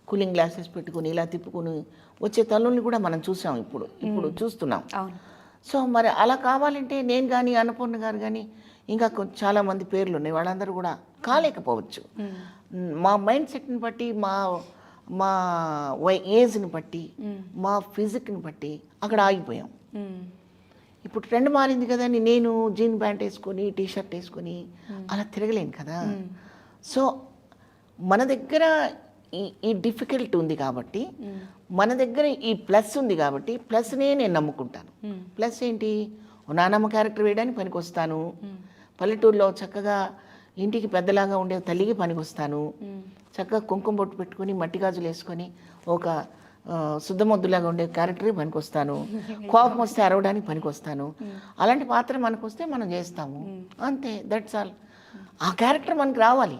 కూలింగ్ గ్లాసెస్ పెట్టుకొని ఇలా తిప్పుకొని వచ్చే తల్లుల్ని కూడా మనం చూసాం, ఇప్పుడు చూస్తున్నాం. సో మరి అలా కావాలంటే నేను కానీ అన్నపూర్ణ గారు కానీ ఇంకా చాలామంది పేర్లు ఉన్నాయి, వాళ్ళందరూ కూడా కాలేకపోవచ్చు. మా మైండ్ సెట్ని బట్టి, మా ఏజ్ని బట్టి, మా ఫిజిక్ని బట్టి అక్కడ ఆగిపోయాం. ఇప్పుడు ట్రెండ్ మారింది కదా అని నేను జీన్ ప్యాంట్ వేసుకొని టీషర్ట్ వేసుకొని అలా తిరగలేను కదా. సో మన దగ్గర ఈ డిఫికల్ట్ ఉంది కాబట్టి, మన దగ్గర ఈ ప్లస్ ఉంది కాబట్టి ప్లస్నే నేను నమ్ముకుంటాను. ప్లస్ ఏంటి? నానమ్మ క్యారెక్టర్ వేయడానికి పనికొస్తాను, పల్లెటూరులో చక్కగా ఇంటికి పెద్దలాగా ఉండే తల్లికి పనికొస్తాను, చక్కగా కుంకుమ బొట్టు పెట్టుకొని మట్టి గాజులు వేసుకొని ఒక శుద్ధమొద్దులాగా ఉండే క్యారెక్టర్కి పనికొస్తాను, కోపం వస్తే అరవడానికి పనికొస్తాను. అలాంటి పాత్ర మనకు వస్తే మనం చేస్తాము, అంతే. That's all. ఆ క్యారెక్టర్ మనకు రావాలి,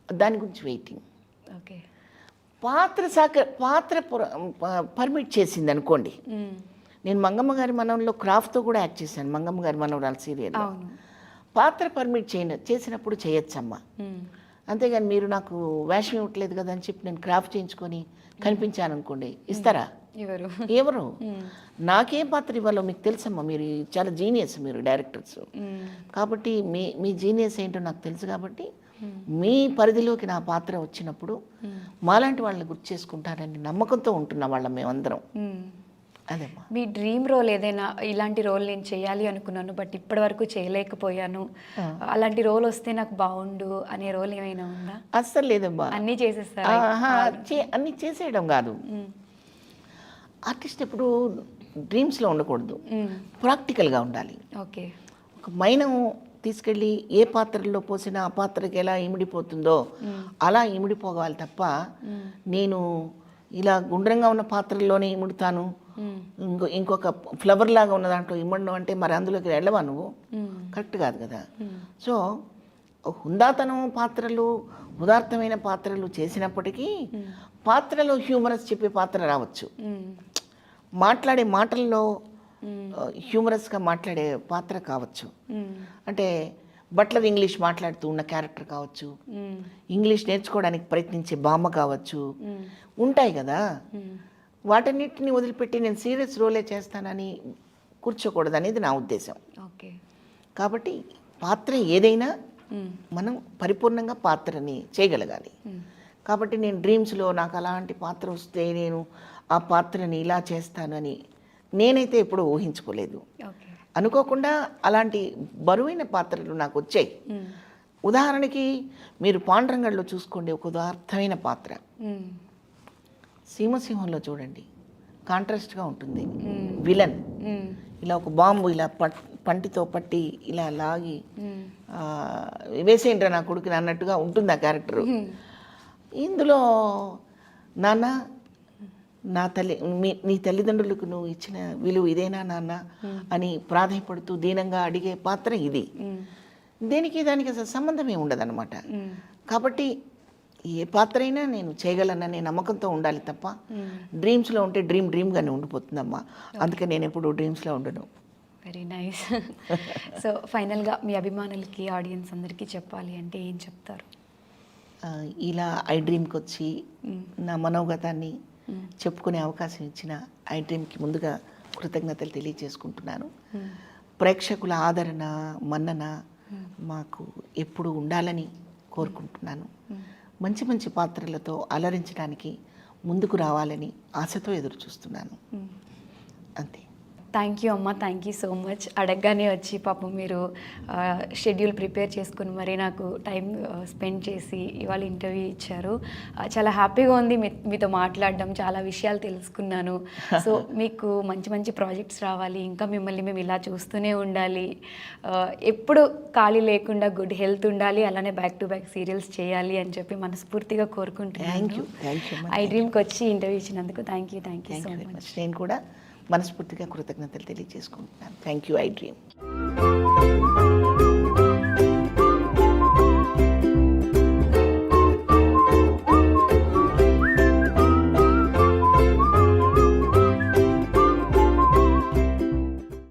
దాని గురించి వెయిటింగ్. ఓకే. పాత్ర పర్మిట్ చేసింది అనుకోండి. నేను మంగమ్మ గారి మనవల్లో క్రాఫ్ట్తో కూడా యాక్ట్ చేశాను, మంగమ్మ గారి మనవరాలు సీరియల్. పాత్ర పర్మిట్ చేసినప్పుడు చేయొచ్చమ్మా. అంతేగాని మీరు నాకు వేషం ఇవ్వట్లేదు కదా అని చెప్పి నేను క్రాఫ్ట్ చేయించుకొని కనిపించాను అనుకోండి, ఇస్తారా? ఎవరు? నాకేం పాత్ర ఇవ్వాలో మీకు తెలుసమ్మా, మీరు చాలా జీనియస్, మీరు డైరెక్టర్స్ కాబట్టి మీ జీనియస్ ఏంటో నాకు తెలుసు. కాబట్టి మీ పరిధిలోకి నా పాత్ర వచ్చినప్పుడు మాలాంటి వాళ్ళని గుర్తు చేసుకుంటారని నమ్మకంతో ఉంటున్న వాళ్ళం మేమందరం. అదేమ్మా. మీ డ్రీమ్ రోల్ ఏదైనా, ఇలాంటి రోల్ నేను చేయాలి అనుకున్నాను బట్ ఇప్పటి వరకు చేయలేకపోయాను, అలాంటి రోల్ వస్తే నాకు బాగుండు అనే రోల్ ఏమైనా ఉందా? అస్సలు లేదమ్మా. అన్నీ చేసేస్తారా? అన్నీ చేసేయడం కాదు. ఆర్టిస్ట్ ఎప్పుడు డ్రీమ్స్లో ఉండకూడదు, ప్రాక్టికల్గా ఉండాలి. ఓకే. ఒక మైనం తీసుకెళ్ళి ఏ పాత్రలో పోసినా ఆ పాత్రకి ఎలా ఇమిడిపోతుందో అలా ఇమిడిపోవాలి తప్ప, నేను ఇలా గుండ్రంగా ఉన్న పాత్రల్లోనే ఇముడుతాను, ఇంకొక ఫ్లవర్ లాగా ఉన్న దాంట్లో ఇమ్మడం అంటే మరి అందులోకి వెళ్ళవా నువ్వు? కరెక్ట్ కాదు కదా. సో హుందాతనం పాత్రలు, ఉదాత్తమైన పాత్రలు చేసినప్పటికీ పాత్రలో హ్యూమరస్ చెప్పే పాత్ర రావచ్చు, మాట్లాడే మాటల్లో హ్యూమరస్గా మాట్లాడే పాత్ర కావచ్చు. అంటే బట్లర్ ఇంగ్లీష్ మాట్లాడుతూ ఉన్న క్యారెక్టర్ కావచ్చు, ఇంగ్లీష్ నేర్చుకోవడానికి ప్రయత్నించే బామ్మ కావచ్చు, ఉంటాయి కదా. వాటన్నిటిని వదిలిపెట్టి నేను సీరియస్ రోలే చేస్తానని కూర్చోకూడదు అనేది నా ఉద్దేశం. ఓకే. కాబట్టి పాత్ర ఏదైనా మనం పరిపూర్ణంగా పాత్రని చేయగలగాలి. కాబట్టి నేను డ్రీమ్స్లో నాకు అలాంటి పాత్ర వస్తే నేను ఆ పాత్రని ఇలా చేస్తానని నేనైతే ఎప్పుడూ ఊహించుకోలేదు. అనుకోకుండా అలాంటి బరువైన పాత్రలు నాకు వచ్చాయి. ఉదాహరణకి మీరు పాండురంగడ్లో చూసుకోండి, ఒక ఉదార్థమైన పాత్ర. సీమసింహంలో చూడండి, కాంట్రాస్ట్గా ఉంటుంది. విలన్ ఇలా ఒక బాంబు ఇలా పంటితో పట్టి ఇలా లాగి వేసేంట్రా నా కొడుకుని అన్నట్టుగా ఉంటుంది ఆ క్యారెక్టరు. ఇందులో నాన్న, నా నీ తల్లిదండ్రులకు నువ్వు ఇచ్చిన విలువ ఇదేనా నాన్న అని ప్రాధాయపడుతూ దీనంగా అడిగే పాత్ర ఇది. దేనికి దానికి అసలు సంబంధమే ఉండదన్నమాట. కాబట్టి ఏ పాత్ర అయినా నేను చేయగలననే నమ్మకంతో ఉండాలి తప్ప డ్రీమ్స్లో ఉంటే డ్రీమ్గానే ఉండిపోతుందమ్మా. అందుకే నేను ఎప్పుడు డ్రీమ్స్లో ఉండను. Very nice. సో ఫైనల్గా మీ అభిమానులకి, ఆడియన్స్ అందరికీ చెప్పాలి అంటే ఏం చెప్తారు? ఇలా ఐ డ్రీమ్కి వచ్చి నా మనోగతాన్ని చెప్పుకునే అవకాశం ఇచ్చిన ఐ డ్రీమ్కి ముందుగా కృతజ్ఞతలు తెలియజేసుకుంటున్నాను. ప్రేక్షకుల ఆదరణ, మన్నన మాకు ఎప్పుడు ఉండాలని కోరుకుంటున్నాను. మంచి మంచి పాత్రలతో అలరించడానికి ముందుకు రావాలని ఆశతో ఎదురు చూస్తున్నాను. అంతే. థ్యాంక్ యూ అమ్మ, థ్యాంక్ యూ సో మచ్. అడగగానే వచ్చి పాపం మీరు షెడ్యూల్ ప్రిపేర్ చేసుకుని మరి నాకు టైం స్పెండ్ చేసి ఇవాళ ఇంటర్వ్యూ ఇచ్చారు. చాలా హ్యాపీగా ఉంది మీతో మాట్లాడడం, చాలా విషయాలు తెలుసుకున్నాను. సో మీకు మంచి మంచి ప్రాజెక్ట్స్ రావాలి, ఇంకా మిమ్మల్ని మేము ఇలా చూస్తూనే ఉండాలి, ఎప్పుడు ఖాళీ లేకుండా గుడ్ హెల్త్ ఉండాలి, అలానే బ్యాక్ టు బ్యాక్ సీరియల్స్ చేయాలి అని చెప్పి మనస్ఫూర్తిగా కోరుకుంటున్నాను. ఐ డ్రీమ్కి వచ్చి ఇంటర్వ్యూ ఇచ్చినందుకు థ్యాంక్ యూ సో మచ్. నేను కూడా మనస్ఫూర్తిగా కృతజ్ఞతలు తెలియజేసుకుంటున్నాను. Thank you I dream. Thank you